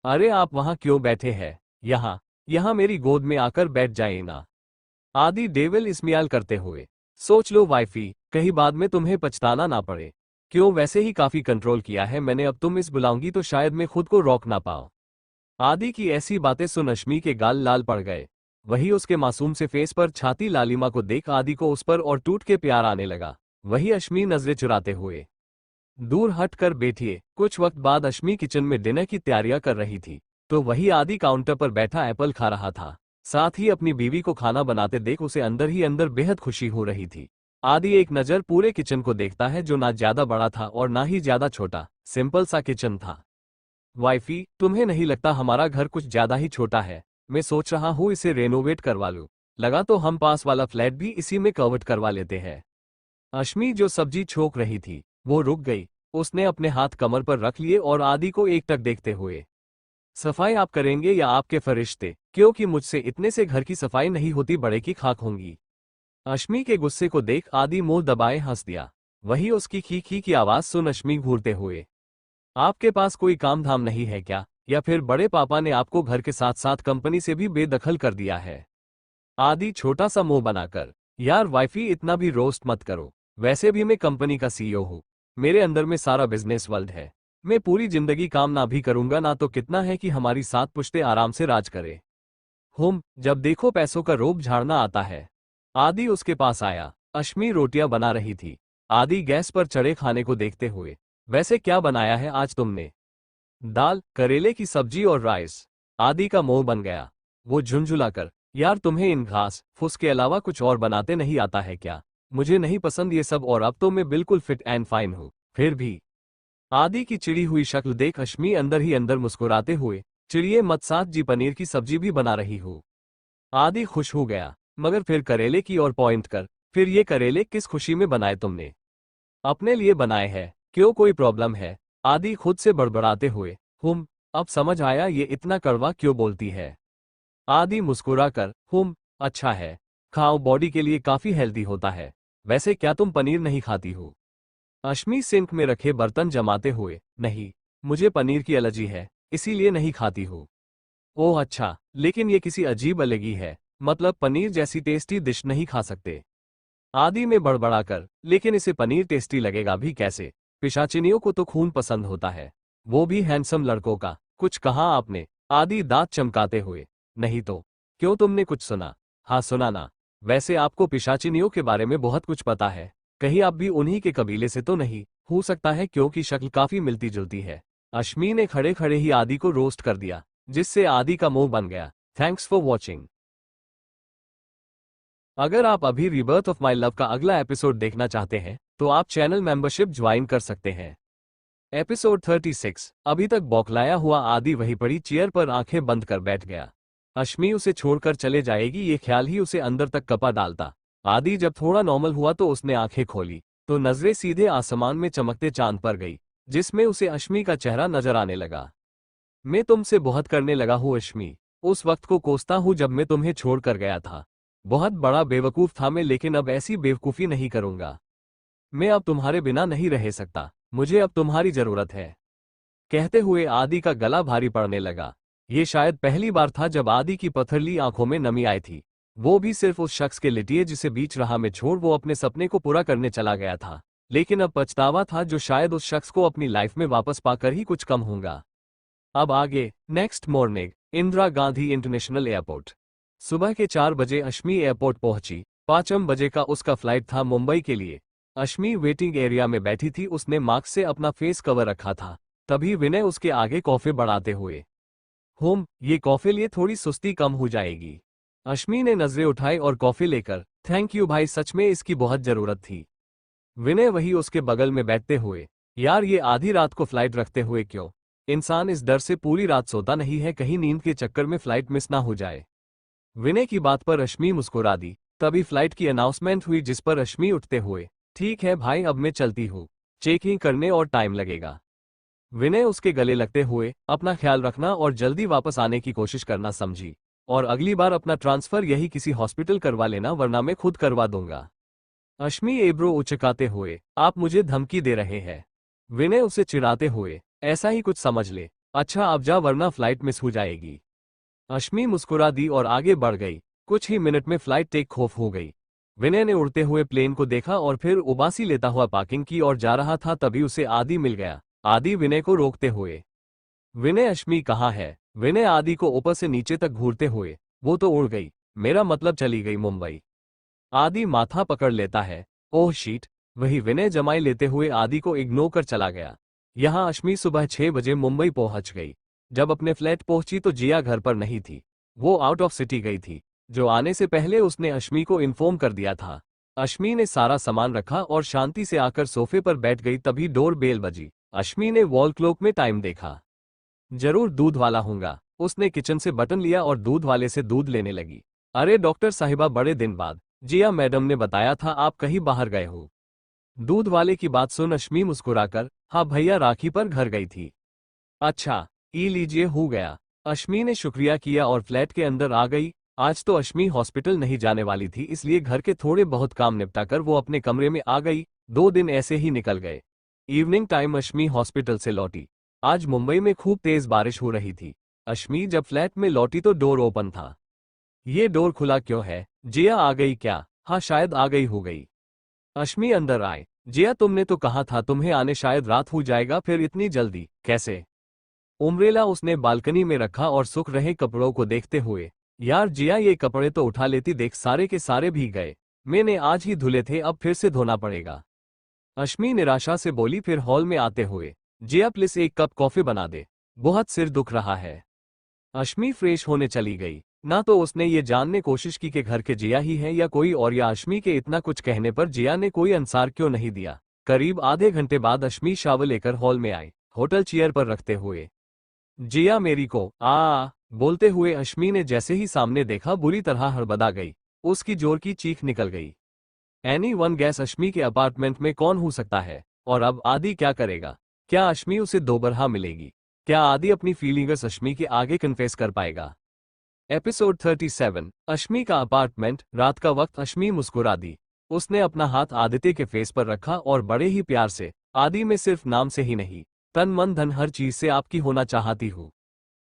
S1: अरे आप वहां क्यों बैठे हैं? यहाँ यहाँ मेरी गोद में आकर बैठ जाए ना। आदि डेविल इस्माइल करते हुए, सोच लो वाइफी, कहीं बाद में तुम्हें पछताना ना पड़े। क्यों, वैसे ही काफी कंट्रोल किया है मैंने, अब तुम इस बुलाऊंगी तो शायद मैं खुद को रोक ना पाऊं। आदि की ऐसी बातें सुन अश्मी के गाल लाल पड़ गए। वही उसके मासूम से फेस पर छाती लालिमा को देख आदि को उस पर और टूट के प्यार आने लगा। वही अश्मी नजरें चुराते हुए, दूर हट कर बैठिए। कुछ वक्त बाद अश्मी किचन में डिनर की तैयारियां कर रही थी, तो वही आदि काउंटर पर बैठा एप्पल खा रहा था। साथ ही अपनी बीवी को खाना बनाते देख उसे अंदर ही अंदर बेहद खुशी हो रही थी। आदि एक नज़र पूरे किचन को देखता है, जो ना ज्यादा बड़ा था और ना ही ज्यादा छोटा, सिंपल सा किचन था। वाइफी, तुम्हें नहीं लगता हमारा घर कुछ ज्यादा ही छोटा है? मैं सोच रहा हूँ इसे रेनोवेट करवा लूं। लगा तो हम पास वाला फ्लैट भी इसी में कन्वर्ट करवा लेते हैं। अश्मी जो सब्जी छोक रही थी, वो रुक गई। उसने अपने हाथ कमर पर रख लिए और आदि को एकटक देखते हुए, सफाई आप करेंगे या आपके फरिश्ते? क्योंकि मुझसे इतने से घर की सफाई नहीं होती, बड़े की खाक होंगी। अश्मी के गुस्से को देख आदि मुंह दबाए हंस दिया। वही उसकी खी खी की आवाज सुन अश्मी घूरते हुए, आपके पास कोई काम धाम नहीं है क्या, या फिर बड़े पापा ने आपको घर के साथ साथ कंपनी से भी बेदखल कर दिया है? आदि छोटा सा मुंह बनाकर, यार वाइफी इतना भी रोस्ट मत करो, वैसे भी मैं कंपनी का सीईओ हूँ, मेरे अंदर में सारा बिजनेस वर्ल्ड है, मैं पूरी जिंदगी काम ना भी करूंगा ना तो कितना है कि हमारी 7 पुश्ते आराम से राज करे। जब देखो पैसों का रोब झाड़ना आता है। आदि उसके पास आया। अश्मी रोटियां बना रही थी। आदि गैस पर चढ़े खाने को देखते हुए, वैसे क्या बनाया है आज तुमने? दाल, करेले की सब्जी और राइस। आदि का मुंह बन गया। वो झुंझुलाकर, यार तुम्हें इन घास फूस के अलावा कुछ और बनाते नहीं आता है क्या? मुझे नहीं पसंद ये सब और अब तो मैं बिल्कुल फिट एंड फाइन हूँ, फिर भी। आदि की चिड़ी हुई शक्ल देख अश्मी अंदर ही अंदर मुस्कुराते हुए, चिड़िए मत, साथ जी पनीर की सब्जी भी बना रही हो। आदि खुश हो गया, मगर फिर करेले की और पॉइंट कर, फिर ये करेले किस खुशी में बनाए तुमने? अपने लिए बनाए हैं, क्यों कोई प्रॉब्लम है? आदि खुद से बड़बड़ाते हुए, अब समझ आया ये इतना कड़वा क्यों बोलती है। आदि मुस्कुराकर, अच्छा है, खाओ, बॉडी के लिए काफी हेल्दी होता है। वैसे क्या तुम पनीर नहीं खाती हो? अश्मी सिंक में रखे बर्तन जमाते हुए, नहीं, मुझे पनीर की एलर्जी है, इसीलिए नहीं खाती हूँ। ओह अच्छा, लेकिन ये किसी अजीब एलर्जी है, मतलब पनीर जैसी टेस्टी डिश नहीं खा सकते? आदि में बड़बड़ाकर, लेकिन इसे पनीर टेस्टी लगेगा भी कैसे? पिशाचिनियों को तो खून पसंद होता है, वो भी हैंडसम लड़कों का। कुछ कहा आपने? आदि दांत चमकाते हुए, नहीं तो। क्यों, तुमने कुछ सुना? हाँ सुना ना। वैसे आपको पिशाचिनियों के बारे में बहुत कुछ पता है, कहीं आप भी उन्हीं के कबीले से तो नहीं? हो सकता है क्योंकि शक्ल काफी मिलती जुलती है। अश्मी ने खड़े खड़े ही आदि को रोस्ट कर दिया, जिससे आदि का मुंह बन गया। Thanks for watching. अगर आप अभी रिबर्थ ऑफ माई लव का अगला एपिसोड देखना चाहते हैं तो आप चैनल मेंबरशिप ज्वाइन कर सकते हैं। एपिसोड 36। अभी तक बौखलाया हुआ आदि वहीं पड़ी चेयर पर आंखें बंद कर बैठ गया। अश्मी उसे छोड़कर चले जाएगी ये ख्याल ही उसे अंदर तक कपा डालता। आदि जब थोड़ा नॉर्मल हुआ तो उसने आंखें खोली तो नजरें सीधे आसमान में चमकते चांद पर गई, जिसमें उसे अश्मी का चेहरा नजर आने लगा। मैं तुमसे बहुत करने लगा हूँ अश्मी, उस वक्त को कोसता हूँ जब मैं तुम्हें छोड़कर गया था। बहुत बड़ा बेवकूफ था मैं, लेकिन अब ऐसी बेवकूफी नहीं करूंगा। मैं अब तुम्हारे बिना नहीं रह सकता, मुझे अब तुम्हारी जरूरत है। कहते हुए आदि का गला भारी पड़ने लगा। ये शायद पहली बार था जब आदि की पथरीली आंखों में नमी आई थी, वो भी सिर्फ उस शख्स के लिए जिसे बीच राह में छोड़ वो अपने सपने को पूरा करने चला गया था। लेकिन अब पछतावा था जो शायद उस शख्स को अपनी लाइफ में वापस पाकर ही कुछ कम होगा। अब आगे। Next morning, Indira Gandhi international airport. सुबह के 4 बजे अश्मी एयरपोर्ट पहुंची। 5 बजे का उसका फ्लाइट था मुंबई के लिए। अश्मी वेटिंग एरिया में बैठी थी, उसने मास्क से अपना फेस कवर रखा था। तभी विनय उसके आगे कॉफी बढ़ाते हुए, होम, ये कॉफी लिए थोड़ी सुस्ती कम हो जाएगी। अश्मी ने नजरें उठाई और कॉफी लेकर, थैंक यू भाई, सच में इसकी बहुत जरूरत थी। विनय वही उसके बगल में बैठते हुए, यार ये आधी रात को फ्लाइट रखते हुए क्यों? इंसान इस डर से पूरी रात सोता नहीं है कहीं नींद के चक्कर में फ्लाइट मिस ना हो जाए। विनय की बात पर अश्मी मुस्कुरा दी। तभी फ्लाइट की अनाउंसमेंट हुई जिस पर अश्मी उठते हुए, ठीक है भाई अब मैं चलती हूँ, चेकिंग करने और टाइम लगेगा। विनय उसके गले लगते हुए, अपना ख्याल रखना और जल्दी वापस आने की कोशिश करना समझी, और अगली बार अपना ट्रांसफर यही किसी हॉस्पिटल करवा लेना वरना मैं खुद करवा दूंगा। अश्मी एब्रो उचकाते हुए, आप मुझे धमकी दे रहे हैं? विनय उसे चिढ़ाते हुए, ऐसा ही कुछ समझ ले। अच्छा अब जा वरना फ्लाइट मिस हो जाएगी। अश्मी मुस्कुरा दी और आगे बढ़ गई। कुछ ही मिनट में फ्लाइट टेक ऑफ हो गई। विनय ने उड़ते हुए प्लेन को देखा और फिर उबासी लेता हुआ पार्किंग की ओर जा रहा था, तभी उसे आदि मिल गया। आदि विनय को रोकते हुए, विनय अश्मी कहाँ है? विनय आदि को ऊपर से नीचे तक घूरते हुए, वो तो उड़ गई, मेरा मतलब चली गई मुंबई। आदि माथा पकड़ लेता है, ओह शीट। वही विनय जमाई लेते हुए आदि को इग्नोर कर चला गया। यहाँ अश्मी सुबह 6 बजे मुंबई पहुंच गई। जब अपने फ्लैट पहुंची तो जिया घर पर नहीं थी, वो आउट ऑफ सिटी गई थी, जो आने से पहले उसने अश्मी को इन्फॉर्म कर दिया था। अश्मी ने सारा सामान रखा और शांति से आकर सोफे पर बैठ गई, तभी डोर बेल बजी। अश्मी ने वॉल क्लॉक में टाइम देखा। जरूर दूध वाला होगा। उसने किचन से बटन लिया और दूध वाले से दूध लेने लगी। अरे डॉक्टर साहिबा, बड़े दिन बाद। जिया मैडम ने बताया था आप कहीं बाहर गए हो। दूध वाले की बात सुन अश्मी मुस्कुराकर, हाँ भैया राखी पर घर गई थी। अच्छा, ई लीजिए हो गया। अश्मी ने शुक्रिया किया और फ्लैट के अंदर आ गई। आज तो अश्मी हॉस्पिटल नहीं जाने वाली थी, इसलिए घर के थोड़े बहुत काम निपटाकर वो अपने कमरे में आ गई। 2 दिन ऐसे ही निकल गए। इवनिंग टाइम अश्मी हॉस्पिटल से लौटी। आज मुंबई में खूब तेज बारिश हो रही थी। अश्मी जब फ्लैट में लौटी तो डोर ओपन था। ये डोर खुला क्यों है? जिया आ गई क्या? हाँ शायद आ गई हो गई। अश्मी अंदर आए। जिया तुमने तो कहा था तुम्हें आने शायद रात हो जाएगा, फिर इतनी जल्दी कैसे? उम्ब्रेला उसने बालकनी में रखा और सूख रहे कपड़ों को देखते हुए, यार जिया ये कपड़े तो उठा लेती, देख सारे के सारे भीग गए। मैंने आज ही धुले थे, अब फिर से धोना पड़ेगा। अश्मी निराशा से बोली। फिर हॉल में आते हुए, जिया प्लीज एक कप कॉफी बना दे, बहुत सिर दुख रहा है। अश्मी फ्रेश होने चली गई। ना तो उसने ये जानने कोशिश की कि घर के जिया ही है या कोई और, या अश्मी के इतना कुछ कहने पर जिया ने कोई आंसर क्यों नहीं दिया। करीब आधे घंटे बाद अश्मी शावर लेकर हॉल में आई, होटल चेयर पर रखते हुए। जिया मेरी को आ बोलते हुए अश्मी ने जैसे ही सामने देखा बुरी तरह हड़बड़ा गई। उसकी जोर की चीख निकल गई। एनी वन गैस अश्मी के अपार्टमेंट में कौन हो सकता है? और अब आदि क्या करेगा? क्या अश्मी उसे दोबारा मिलेगी? क्या आदि अपनी फीलिंग्स अश्मी के आगे कन्फेस कर पाएगा? एपिसोड 37, अश्मी का अपार्टमेंट। रात का वक्त। अश्मी मुस्कुरा दी। उसने अपना हाथ आदित्य के फेस पर रखा और बड़े ही प्यार से, आदि में सिर्फ नाम से ही नहीं, तन मन धन हर चीज से आपकी होना चाहती हूँ।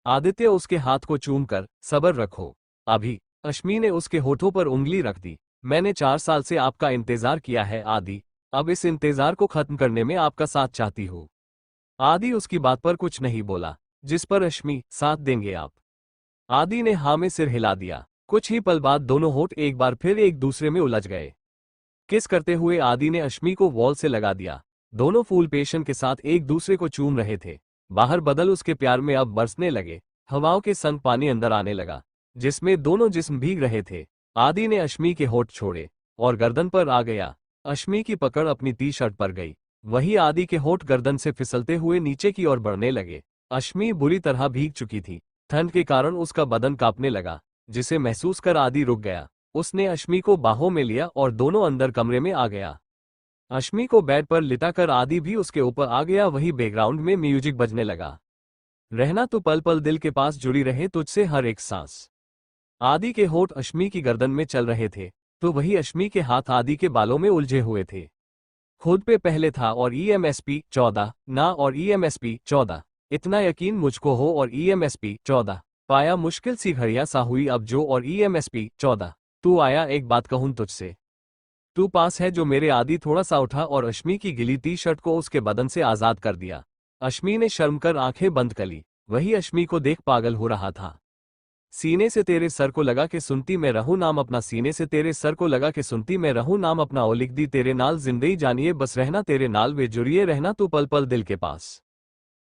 S1: आदित्य उसके हाथ को चूमकर, सब्र रखो अभी। अश्मी ने उसके होठों पर उंगली रख दी। मैंने 4 साल से आपका इंतजार किया है आदि, अब इस इंतजार को खत्म करने में आपका साथ चाहती हूँ। आदि उसकी बात पर कुछ नहीं बोला, जिस पर अश्मी, साथ देंगे आप? आदि ने हाँ में सिर हिला दिया। कुछ ही पल बाद दोनों होठ एक बार फिर एक दूसरे में उलझ गए। किस करते हुए आदि ने अश्मी को वॉल से लगा दिया। दोनों फूल पेशन के साथ एक दूसरे को चूम रहे थे। बाहर बदल उसके प्यार में अब बरसने लगे। हवाओं के संग पानी अंदर आने लगा, जिसमें दोनों जिस्म भीग रहे थे। आदि ने अश्मी के होठ छोड़े और गर्दन पर आ गया। अश्मी की पकड़ अपनी टी शर्ट पर गई। वही आदि के होठ गर्दन से फिसलते हुए नीचे की ओर बढ़ने लगे। अश्मी बुरी तरह भीग चुकी थी। ठंड के कारण उसका बदन कांपने लगा, जिसे महसूस कर आदि रुक गया। उसने अश्मी को बाहों में लिया और दोनों अंदर कमरे में आ गया। अश्मी को बेड पर लिटाकर आदि भी उसके ऊपर आ गया। वही बैकग्राउंड में म्यूजिक बजने लगा। रहना तो पल पल दिल के पास जुड़ी रहे तुझसे हर एक सांस। आदि के होठ अश्मी की गर्दन में चल रहे थे, तो वही अश्मी के हाथ आदि के बालों में उलझे हुए थे। खुद पे पहले था और EMSP 14 ना, और EMSP 14 इतना यकीन मुझको हो, और EMSP 14 पाया मुश्किल सी घड़ियां सा हुई अब जो, और EMSP 14 तू आया। एक बात कहूं तुझसे, तू पास है जो मेरे। आदि थोड़ा सा उठा और अश्मी की गिली टी शर्ट को उसके बदन से आजाद कर दिया। अश्मी ने शर्म कर आंखें बंद कर ली। वही अश्मी को देख पागल हो रहा था। सीने से तेरे सर को लगा के सुनती मैं रहूं नाम अपना, सीने से तेरे सर को लगा के सुनती मैं रहूं नाम अपना। ओ लिख दी तेरे नाल जिंदगी जानिए बस रहना तेरे नाल वे जुड़िए रहना तू पल पल दिल के पास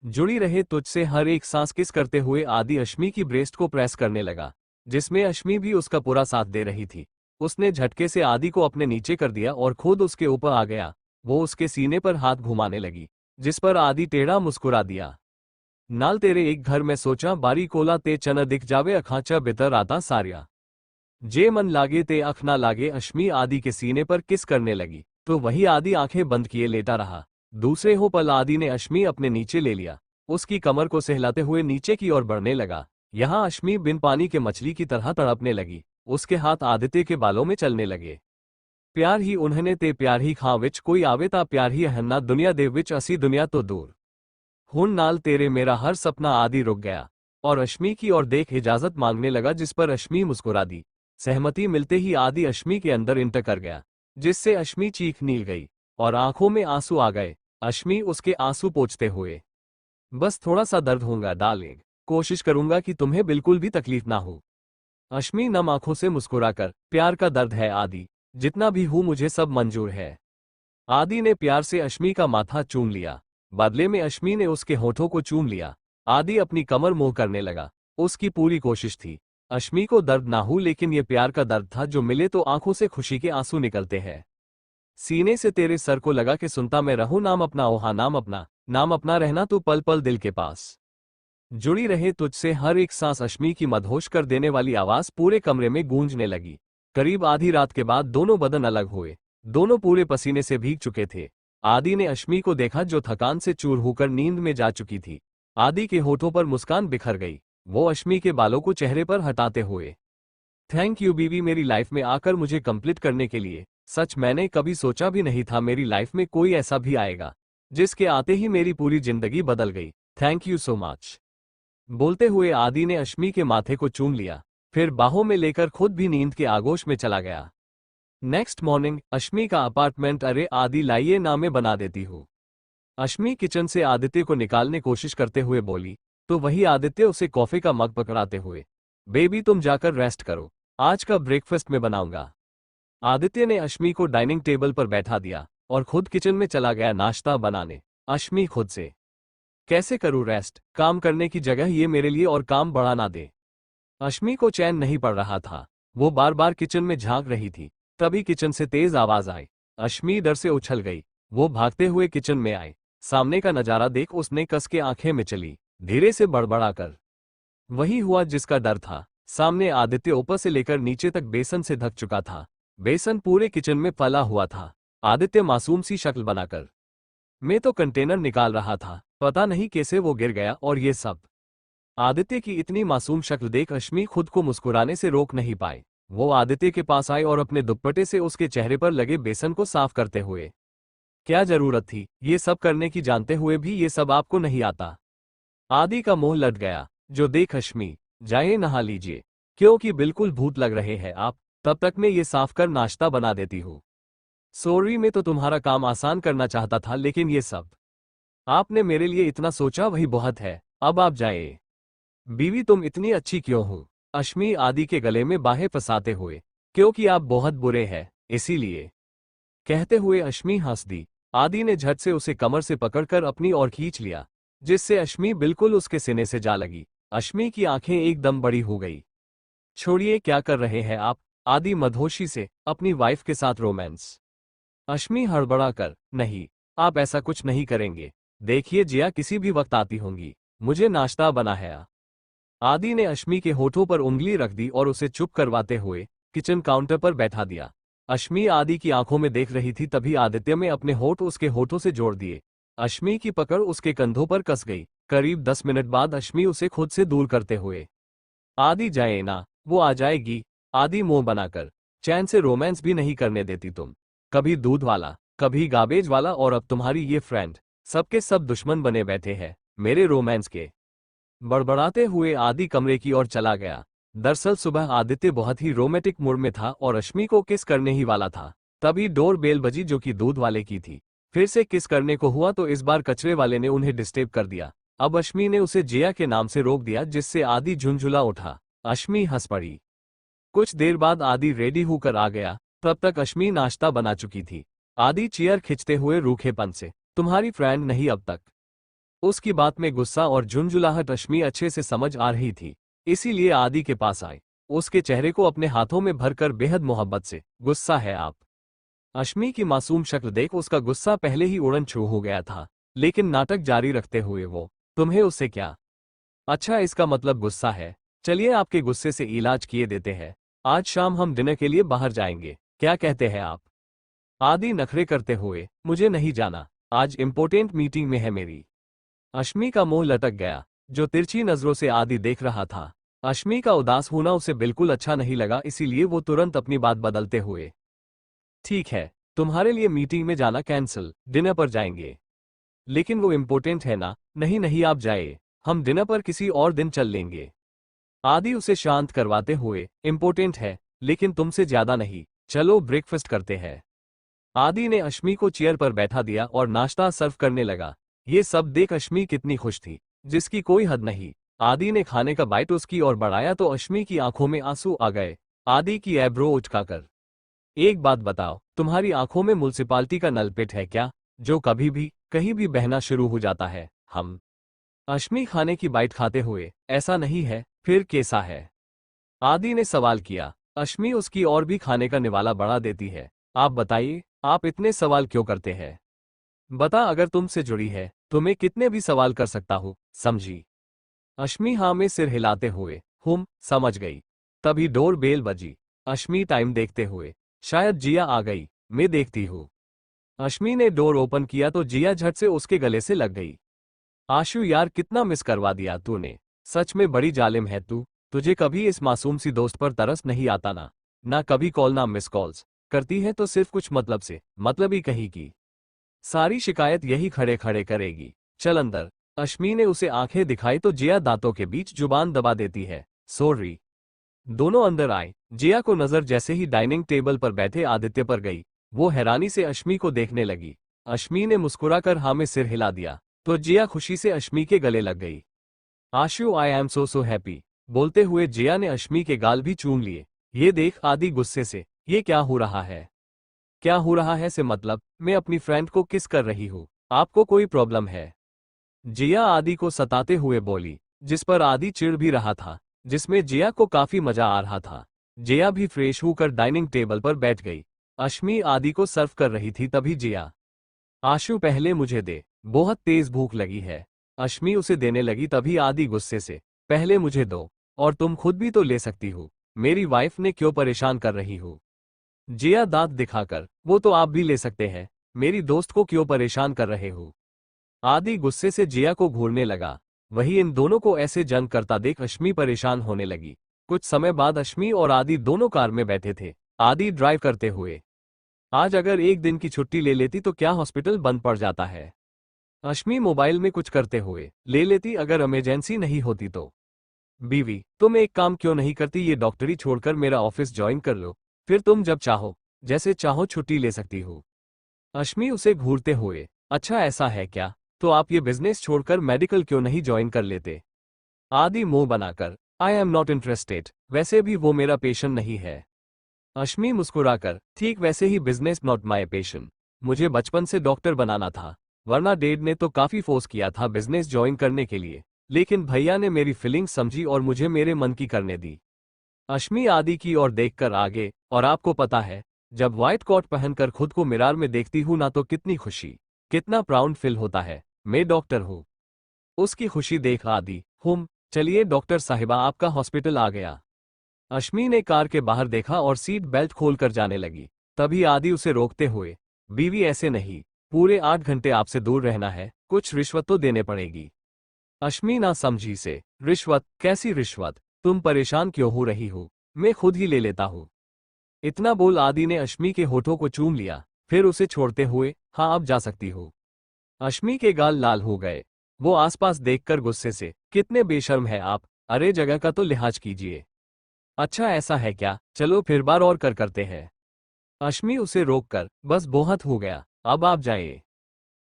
S1: जुड़ी रहे तुझसे हर एक सांस। किस करते हुए आदि अश्मी की ब्रेस्ट को प्रेस करने लगा, जिसमें अश्मी भी उसका पूरा साथ दे रही थी। उसने झटके से आदि को अपने नीचे कर दिया और खुद उसके ऊपर आ गया। वो उसके सीने पर हाथ घुमाने लगी, जिस पर आदि टेढ़ा मुस्कुरा दिया। नाल तेरे एक घर में सोचा बारी कोला ते चन दिख जावे अखाचा बितर आता सारिया। जे मन लागे ते अख ना लागे। अश्मी आदि के सीने पर किस करने लगी, तो वही आदि आंखें बंद किए लेटा रहा। दूसरे हो पल आदि ने अश्मी अपने नीचे ले लिया। उसकी कमर को सहलाते हुए नीचे की ओर बढ़ने लगा। यहाँ अश्मी बिन पानी के मछली की तरह तड़पने लगी। उसके हाथ आदित्य के बालों में चलने लगे। प्यार ही उन्हें ते प्यार ही खां विच कोई आवे ता प्यार ही हन्ना दुनिया दे विच असी दुनिया तो दूर। हुन नाल तेरे मेरा हर सपना। आदि रुक गया और अश्मी की ओर देख इजाजत मांगने लगा, जिस पर अश्मी मुस्कुरा दी। सहमति मिलते ही आदि अश्मी के अंदर इंटर कर गया, जिससे अश्मी चीख नील गई और आंखों में आंसू आ गए। अश्मी उसके आंसू पोंछते हुए, बस थोड़ा सा दर्द होगा डार्लिंग, कोशिश करूंगा कि तुम्हें बिल्कुल भी तकलीफ ना हो। अश्मी नम आंखों से मुस्कुराकर, प्यार का दर्द है आदि, जितना भी हूं मुझे सब मंजूर है। आदि ने प्यार से अश्मी का माथा चूम लिया। बदले में अश्मी ने उसके होठों को चूम लिया। आदि अपनी कमर मोह करने लगा। उसकी पूरी कोशिश थी अश्मी को दर्द ना हो, लेकिन ये प्यार का दर्द था जो मिले तो आंखों से खुशी के आंसू निकलते हैं। सीने से तेरे सर को लगा के सुनता मैं रहूं नाम अपना। ओहा नाम अपना रहना तू पल पल दिल के पास जुड़ी रहे तुझसे हर एक सांस। अश्मी की मदहोश कर देने वाली आवाज पूरे कमरे में गूंजने लगी। करीब आधी रात के बाद दोनों बदन अलग हुए। दोनों पूरे पसीने से भीग चुके थे। आदि ने अश्मी को देखा जो थकान से चूर होकर नींद में जा चुकी थी। आदि के होठों पर मुस्कान बिखर गई। वो अश्मी के बालों को चेहरे पर हटाते हुए, थैंक यू बीवी मेरी लाइफ में आकर मुझे कंप्लीट करने के लिए। सच मैंने कभी सोचा भी नहीं था मेरी लाइफ में कोई ऐसा भी आएगा, जिसके आते ही मेरी पूरी जिंदगी बदल गई। Thank you so much. बोलते हुए आदि ने अश्मी के माथे को चूम लिया, फिर बाहों में लेकर खुद भी नींद के आगोश में चला गया। नेक्स्ट मॉर्निंग अश्मी का अपार्टमेंट। अरे आदि लाइए ना मैं बना देती हूँ। अश्मी किचन से आदित्य को निकालने कोशिश करते हुए बोली, तो वही आदित्य उसे कॉफी का मग पकड़ाते हुए, बेबी तुम जाकर रेस्ट करो, आज का ब्रेकफास्ट मैं बनाऊंगा। आदित्य ने अश्मी को डाइनिंग टेबल पर बैठा दिया और खुद किचन में चला गया नाश्ता बनाने। अश्मी खुद से, कैसे करूं रेस्ट, काम करने की जगह ये मेरे लिए और काम बढ़ा ना दे। अश्मी को चैन नहीं पड़ रहा था। वो बार बार किचन में झांक रही थी। तभी किचन से तेज आवाज आई। अश्मी डर से उछल गई। वो भागते हुए किचन में आए। सामने का नजारा देख उसने कस के आंखें में चली, धीरे से बड़बड़ाकर। वही हुआ जिसका डर था। सामने आदित्य ऊपर से लेकर नीचे तक बेसन से ढक चुका था। बेसन पूरे किचन में फैला हुआ था। आदित्य मासूम सी शक्ल बनाकर, मैं तो कंटेनर निकाल रहा था, पता नहीं कैसे वो गिर गया और ये सब। आदित्य की इतनी मासूम शक्ल देख अश्मी खुद को मुस्कुराने से रोक नहीं पाए। वो आदित्य के पास आए और अपने दुपट्टे से उसके चेहरे पर लगे बेसन को साफ करते हुए, क्या जरूरत थी ये सब करने की, जानते हुए भी ये सब आपको नहीं आता। आदि का मुंह लट गया, जो देख अश्मी, जाइए नहा लीजिए, क्योंकि बिल्कुल भूत लग रहे हैं आप, तब तक मैं ये साफ कर नाश्ता बना देती हूँ। सॉरी मैं तो तुम्हारा काम आसान करना चाहता था, लेकिन ये सब आपने मेरे लिए इतना सोचा वही बहुत है, अब आप जाइए। बीवी तुम इतनी अच्छी क्यों हो? अश्मी आदि के गले में बाहें फंसाते हुए, क्योंकि आप बहुत बुरे हैं इसीलिए, कहते हुए अश्मी हंस दी। आदि ने झट से उसे कमर से पकड़कर अपनी ओर खींच लिया, जिससे अश्मी बिल्कुल उसके सीने से जा लगी। अश्मी की आंखें एकदम बड़ी हो गई। छोड़िए क्या कर रहे हैं आप? आदि मदहोशी से, अपनी वाइफ के साथ रोमांस। अश्मी हड़बड़ाकर, नहीं आप ऐसा कुछ नहीं करेंगे, देखिए जिया किसी भी वक्त आती होंगी, मुझे नाश्ता बना है। आदि ने अश्मी के होठों पर उंगली रख दी और उसे चुप करवाते हुए किचन काउंटर पर बैठा दिया। अश्मी आदि की आंखों में देख रही थी, तभी आदित्य ने अपने होठ उसके होठों से जोड़ दिए। अश्मी की पकड़ उसके कंधों पर कस गई। करीब 10 मिनट बाद अश्मी उसे खुद से दूर करते हुए, आदि जाए ना, वो आ जाएगी। आदि मुंह बनाकर, चैन से रोमांस भी नहीं करने देती तुम। कभी दूध वाला, कभी गार्बेज वाला, और अब तुम्हारी ये फ्रेंड, सबके सब दुश्मन बने बैठे हैं मेरे रोमांस के। बड़बड़ाते हुए आदि कमरे की ओर चला गया। दरअसल सुबह आदित्य बहुत ही रोमांटिक मूड में था और अश्मी को किस करने ही वाला था। तभी डोर बेल बजी, जो कि दूध वाले की थी। फिर से किस करने को हुआ तो इस बार कचरे वाले ने उन्हें डिस्टर्ब कर दिया। अब अश्मी ने उसे जिया के नाम से रोक दिया, जिससे आदि झुंझुला उठा। अश्मी हंस पड़ी। कुछ देर बाद आदि रेडी होकर आ गया। तब तक अश्मी नाश्ता बना चुकी थी। आदि चेयर खींचते हुए रूखेपन से, तुम्हारी फ्रेंड नहीं अब तक। उसकी बात में गुस्सा और झुंझुलाहट अश्मी अच्छे से समझ आ रही थी, इसीलिए आदि के पास आए। उसके चेहरे को अपने हाथों में भरकर बेहद मोहब्बत से, गुस्सा है आप? अश्मी की मासूम शक्ल देख उसका गुस्सा पहले ही उड़न छू हो गया था, लेकिन नाटक जारी रखते हुए वो, तुम्हें उससे क्या? अच्छा, इसका मतलब गुस्सा है। चलिए आपके गुस्से से इलाज किए देते हैं। आज शाम हम डिनर के लिए बाहर जाएंगे, क्या कहते हैं आप? आदि नखरे करते हुए, मुझे नहीं जाना, आज इंपॉर्टेंट मीटिंग में है मेरी। अश्मी का मुंह लटक गया, जो तिरछी नजरों से आदि देख रहा था। अश्मी का उदास होना उसे बिल्कुल अच्छा नहीं लगा, इसीलिए वो तुरंत अपनी बात बदलते हुए, ठीक है, तुम्हारे लिए मीटिंग में जाना कैंसिल, डिनर पर जाएंगे। लेकिन वो इम्पोर्टेंट है ना? नहीं नहीं, आप जाइए, हम डिनर पर किसी और दिन चल लेंगे। आदि उसे शांत करवाते हुए, इम्पोर्टेंट है, लेकिन तुमसे ज्यादा नहीं, चलो ब्रेकफास्ट करते हैं। आदि ने अश्मी को चेयर पर बैठा दिया और नाश्ता सर्व करने लगा। ये सब देख अश्मी कितनी खुश थी, जिसकी कोई हद नहीं। आदि ने खाने का बाइट उसकी ओर बढ़ाया तो अश्मी की आंखों में आंसू आ गए। आदि की एब्रो उचकाकर, एक बात बताओ, तुम्हारी आंखों में म्युनिसिपालिटी का नलपेट है क्या, जो कभी भी कहीं भी बहना शुरू हो जाता है? हम अश्मी खाने की बाइट खाते हुए, ऐसा नहीं है, फिर कैसा है? आदि ने सवाल किया। अश्मी उसकी और भी खाने का निवाला बढ़ा देती है। आप बताइए, आप इतने सवाल क्यों करते हैं? बता, अगर तुमसे जुड़ी है तो मैं कितने भी सवाल कर सकता हूँ, समझी? अश्मी हाँ में सिर हिलाते हुए, समझ गई। तभी डोर बेल बजी। अश्मी टाइम देखते हुए, शायद जिया आ गई, मैं देखती हूँ। अश्मी ने डोर ओपन किया तो जिया झट से उसके गले से लग गई। आशु यार, कितना मिस करवा दिया तूने, सच में बड़ी जालिम है तू। तुझे कभी इस मासूम सी दोस्त पर तरस नहीं आता ना? ना कभी कॉल ना मिस कॉल्स करती है तो सिर्फ कुछ मतलब से, मतलब ही कहेगी। सारी शिकायत यही खड़े खड़े करेगी। चल अंदर। अश्मी ने उसे आंखें दिखाई तो जिया दांतों के बीच जुबान दबा देती है, सॉरी। दोनों अंदर आए। जिया को नजर जैसे ही डाइनिंग टेबल पर बैठे आदित्य पर गई, वो हैरानी से अश्मी को देखने लगी। अश्मी ने मुस्कुराकर हाँ में सिर हिला दिया तो जिया खुशी से अश्मी के गले लग गई। आशु, आई एम सो हैप्पी, बोलते हुए जिया ने अश्मी के गाल भी चूम लिए। ये देख आदि गुस्से से, ये क्या हो रहा है? क्या हो रहा है से मतलब, मैं अपनी फ्रेंड को किस कर रही हूँ, आपको कोई प्रॉब्लम है? जिया आदि को सताते हुए बोली, जिस पर आदि चिढ़ भी रहा था, जिसमें जिया को काफी मजा आ रहा था। जिया भी फ्रेश होकर डाइनिंग टेबल पर बैठ गई। अश्मी आदि को सर्व कर रही थी, तभी जिया, आशु पहले मुझे दे, बहुत तेज भूख लगी है। अश्मी उसे देने लगी, तभी आदि गुस्से से, पहले मुझे दो, और तुम खुद भी तो ले सकती हो, मेरी वाइफ ने क्यों परेशान कर रही हो? जिया दांत दिखाकर, वो तो आप भी ले सकते हैं, मेरी दोस्त को क्यों परेशान कर रहे हो? आदि गुस्से से जिया को घूरने लगा। वही इन दोनों को ऐसे जंग करता देख अश्मी परेशान होने लगी। कुछ समय बाद अश्मी और आदि दोनों कार में बैठे थे। आदि ड्राइव करते हुए, आज अगर एक दिन की छुट्टी ले लेती तो क्या हॉस्पिटल बंद पड़ जाता है? अश्मी मोबाइल में कुछ करते हुए, ले लेती अगर इमरजेंसी नहीं होती तो। बीवी, तुम एक काम क्यों नहीं करती, ये डॉक्टरी छोड़कर मेरा ऑफिस ज्वाइन कर लो, फिर तुम जब चाहो जैसे चाहो छुट्टी ले सकती हो। अश्मी उसे घूरते हुए, अच्छा ऐसा है क्या, तो आप ये बिजनेस छोड़कर मेडिकल क्यों नहीं ज्वाइन कर लेते? आदि मुंह बनाकर, आई एम नॉट इंटरेस्टेड, वैसे भी वो मेरा पेशेंट नहीं है। अश्मी मुस्कुराकर, ठीक वैसे ही बिजनेस नॉट माय पैशन, मुझे बचपन से डॉक्टर बनाना था, वरना डैड ने तो काफी फोर्स किया था बिजनेस ज्वाइन करने के लिए, लेकिन भैया ने मेरी फीलिंग्स समझी और मुझे मेरे मन की करने दी। अश्मी आदि की ओर देखकर आगे, और आपको पता है, जब व्हाइट कोट पहनकर खुद को मिरर में देखती हूं ना तो कितनी खुशी, कितना प्राउड फील होता है, मैं डॉक्टर हूं। उसकी खुशी देख आदि, चलिए डॉक्टर साहिबा, आपका हॉस्पिटल आ गया। अश्मी ने कार के बाहर देखा और सीट बेल्ट खोलकर जाने लगी। तभी आदि उसे रोकते हुए, बीवी ऐसे नहीं, पूरे 8 घंटे आपसे दूर रहना है, कुछ रिश्वत तो देने पड़ेगी। अश्मी ना समझी से, रिश्वत? कैसी रिश्वत? तुम परेशान क्यों हो रही हो? मैं खुद ही ले लेता हूँ। इतना बोल आदि ने अश्मी के होठों को चूम लिया, फिर उसे छोड़ते हुए, हाँ अब जा सकती हो। अश्मी के गाल लाल हो गए। वो आसपास देखकर गुस्से से, कितने बेशर्म है आप, अरे जगह का तो लिहाज कीजिए। अच्छा ऐसा है क्या, चलो फिर बार और करते हैं। अश्मी उसे रोककर, बस बहुत हो गया, अब आप जाइए।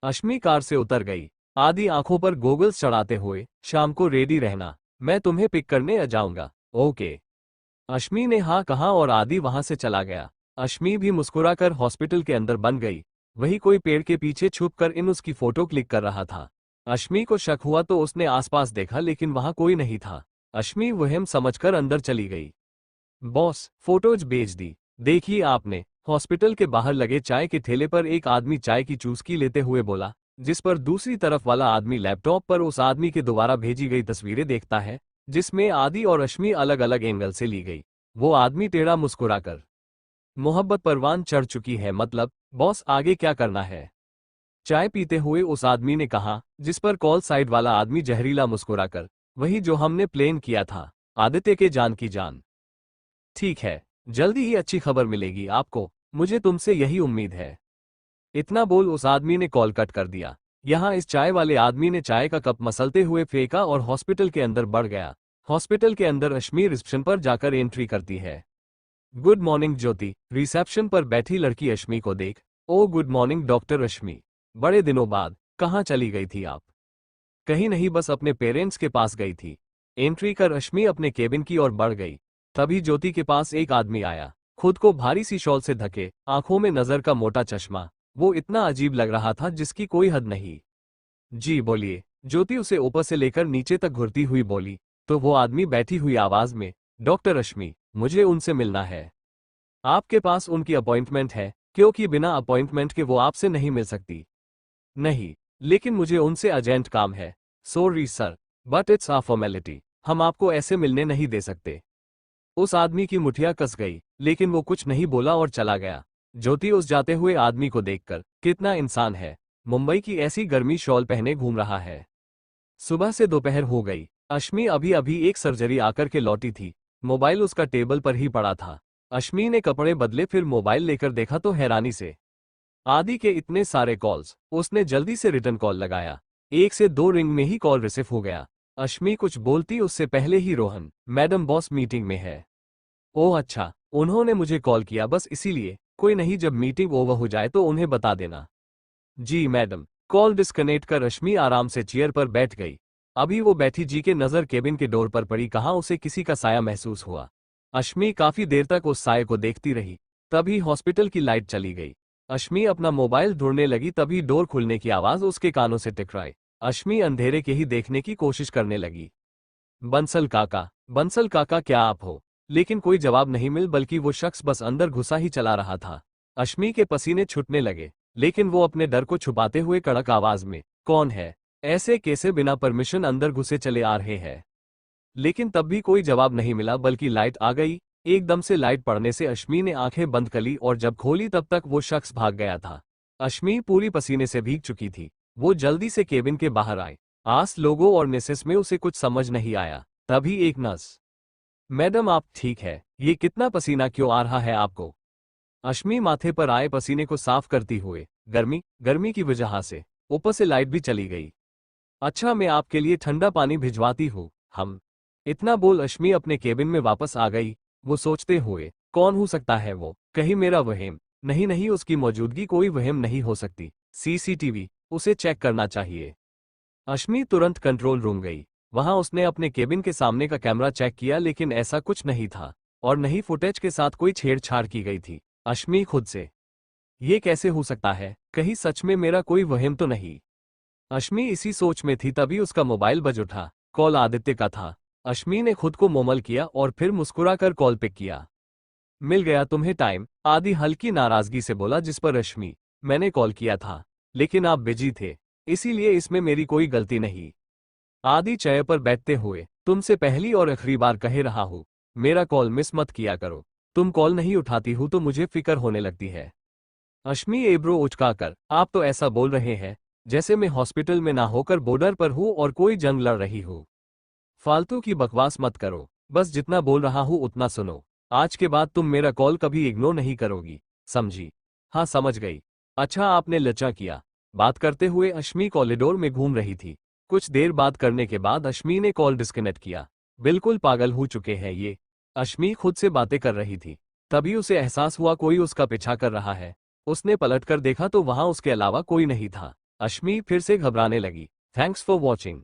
S1: अश्मी कार से उतर गई। आदि आंखों पर गोगल्स चढ़ाते हुए, शाम को रेडी रहना, मैं तुम्हें पिक करने आ जाऊंगा। ओके। अश्मी ने हाँ कहा और आदि वहां से चला गया। अश्मी भी मुस्कुराकर हॉस्पिटल के अंदर बन गई। वही कोई पेड़ के पीछे छुपकर इन उसकी फोटो क्लिक कर रहा था। अश्मी को शक हुआ तो उसने आसपास देखा लेकिन वहां कोई नहीं था। अश्मी वहम समझकर अंदर चली गई। बॉस, फोटोज भेज दी। देखिए आपने। हॉस्पिटल के बाहर लगे चाय के ठेले पर एक आदमी चाय की चुस्की लेते हुए बोला, जिस पर दूसरी तरफ वाला आदमी लैपटॉप पर उस आदमी के द्वारा भेजी गई तस्वीरें देखता है, जिसमें आदि और अश्मी अलग अलग एंगल से ली गई। वो आदमी टेढ़ा मुस्कुराकर, मोहब्बत परवान चढ़ चुकी है, मतलब बॉस आगे क्या करना है? चाय पीते हुए उस आदमी ने कहा, जिस पर कॉल साइड वाला आदमी जहरीला मुस्कुराकर, वही जो हमने प्लेन किया था, आदित्य के जान की जान। ठीक है, जल्दी ही अच्छी खबर मिलेगी आपको, मुझे तुमसे यही उम्मीद है। इतना बोल उस आदमी ने कॉल कट कर दिया। यहाँ इस चाय वाले आदमी ने चाय का कप मसलते हुए फेंका और हॉस्पिटल के अंदर बढ़ गया। हॉस्पिटल के अंदर अश्मी रिसेप्शन पर जाकर एंट्री करती है। गुड मॉर्निंग ज्योति। रिसेप्शन पर बैठी लड़की अश्मी को देख, ओ गुड मॉर्निंग डॉक्टर अश्मी, बड़े दिनों बाद, कहाँ चली गई थी आप? कहीं नहीं, बस अपने पेरेंट्स के पास गई थी। एंट्री कर अश्मी अपने केबिन की ओर बढ़ गई। तभी ज्योति के पास एक आदमी आया, खुद को भारी सी शॉल से ढके, आंखों में नजर का मोटा चश्मा। वो इतना अजीब लग रहा था जिसकी कोई हद नहीं। जी बोलिए। ज्योति उसे ऊपर से लेकर नीचे तक घुरती हुई बोली। तो वो आदमी बैठी हुई आवाज में, डॉक्टर अश्मी, मुझे उनसे मिलना है। आपके पास उनकी अपॉइंटमेंट है? क्योंकि बिना अपॉइंटमेंट के वो आपसे नहीं मिल सकती। नहीं, लेकिन मुझे उनसे अर्जेंट काम है। Sorry sir, but it's a formality, हम आपको ऐसे मिलने नहीं दे सकते। उस आदमी की मुठिया कस गई, लेकिन वो कुछ नहीं बोला और चला गया। ज्योति उस जाते हुए आदमी को देखकर, कितना इंसान है, मुंबई की ऐसी गर्मी शॉल पहने घूम रहा है। सुबह से दोपहर हो गई। अश्मी अभी अभी एक सर्जरी आकर के लौटी थी। मोबाइल उसका टेबल पर ही पड़ा था। अश्मी ने कपड़े बदले, फिर मोबाइल लेकर देखा तो हैरानी से आदि के इतने सारे कॉल्स। उसने जल्दी से रिटर्न कॉल लगाया। 1 से 2 रिंग में ही कॉल रिसीव हो गया। अश्मी कुछ बोलती उससे पहले ही रोहन, मैडम बॉस मीटिंग में है। ओह अच्छा, उन्होंने मुझे कॉल किया बस इसीलिए, कोई नहीं, जब मीटिंग ओवर हो जाए तो उन्हें बता देना। जी मैडम। कॉल डिस्कनेक्ट कर अश्मी आराम से चेयर पर बैठ गई। अभी वो बैठी जी के नजर केबिन के डोर पर पड़ी, कहाँ उसे किसी का साया महसूस हुआ। अश्मी काफी देर तक उस साये को देखती रही। तभी हॉस्पिटल की लाइट चली गई। अश्मी अपना मोबाइल ढूंढने लगी, तभी डोर खुलने की आवाज उसके कानों से टकराई। अश्मी अंधेरे के ही देखने की कोशिश करने लगी। बंसल काका, बंसल काका क्या आप हो? लेकिन कोई जवाब नहीं मिल, बल्कि वो शख्स बस अंदर घुसा ही चला रहा था। अश्मी के पसीने छूटने लगे, लेकिन वो अपने डर को छुपाते हुए कड़क आवाज में, कौन है? ऐसे कैसे बिना परमिशन अंदर घुसे चले आ रहे हैं? लेकिन तब भी कोई जवाब नहीं मिला, बल्कि लाइट आ गई। एकदम से लाइट पड़ने से अश्मी ने आंखें बंद कर ली और जब खोली तब तक वो शख्स भाग गया था। अश्मी पूरी पसीने से भीग चुकी थी। वो जल्दी से केबिन के बाहर आई। आस लोगों और नेसेस में उसे कुछ समझ नहीं आया। तभी एक नर्स, मैडम आप ठीक है? ये कितना पसीना क्यों आ रहा है आपको? अश्मी माथे पर आए पसीने को साफ करती हुए, गर्मी गर्मी की वजह से, ऊपर से लाइट भी चली गई। अच्छा मैं आपके लिए ठंडा पानी भिजवाती हूँ। हम इतना बोल अश्मी अपने केबिन में वापस आ गई। वो सोचते हुए, कौन हो सकता है वो? कहीं मेरा वहम? नहीं नहीं, उसकी मौजूदगी कोई वहम नहीं हो सकती। सीसीटीवी, उसे चेक करना चाहिए। अश्मी तुरंत कंट्रोल रूम गई। वहां उसने अपने केबिन के सामने का कैमरा चेक किया, लेकिन ऐसा कुछ नहीं था और नहीं फुटेज के साथ कोई छेड़छाड़ की गई थी। अश्मी खुद से, ये कैसे हो सकता है? कहीं सच में मेरा कोई वहम तो नहीं? अश्मी इसी सोच में थी, तभी उसका मोबाइल बज उठा। कॉल आदित्य का था। अश्मी ने खुद को मोमल किया और फिर मुस्कुराकर कॉल पिक किया। मिल गया तुम्हें टाइम? आदि हल्की नाराजगी से बोला, जिस पर अश्मी, मैंने कॉल किया था, लेकिन आप बिजी थे, इसीलिए इसमें मेरी कोई गलती नहीं। आदि चेयर पर बैठते हुए, तुमसे पहली और आखिरी बार कह रहा हूँ, मेरा कॉल मिस मत किया करो। तुम कॉल नहीं उठाती हो तो मुझे फिक्र होने लगती है। अश्मी एब्रो उचकाकर, आप तो ऐसा बोल रहे हैं जैसे मैं हॉस्पिटल में ना होकर बॉर्डर पर हूँ और कोई जंग लड़ रही हूँ। फालतू की बकवास मत करो, बस जितना बोल रहा हूँ उतना सुनो। आज के बाद तुम मेरा कॉल कभी इग्नोर नहीं करोगी, समझी? हाँ समझ गई। अच्छा आपने लचा किया। बात करते हुए अश्मी कॉरिडोर में घूम रही थी। कुछ देर बात करने के बाद अश्मी ने कॉल डिस्कनेक्ट किया। बिल्कुल पागल हो चुके हैं ये। अश्मी खुद से बातें कर रही थी, तभी उसे एहसास हुआ कोई उसका पीछा कर रहा है। उसने पलटकर देखा तो वहां उसके अलावा कोई नहीं था। अश्मी फिर से घबराने लगी। Thanks for watching.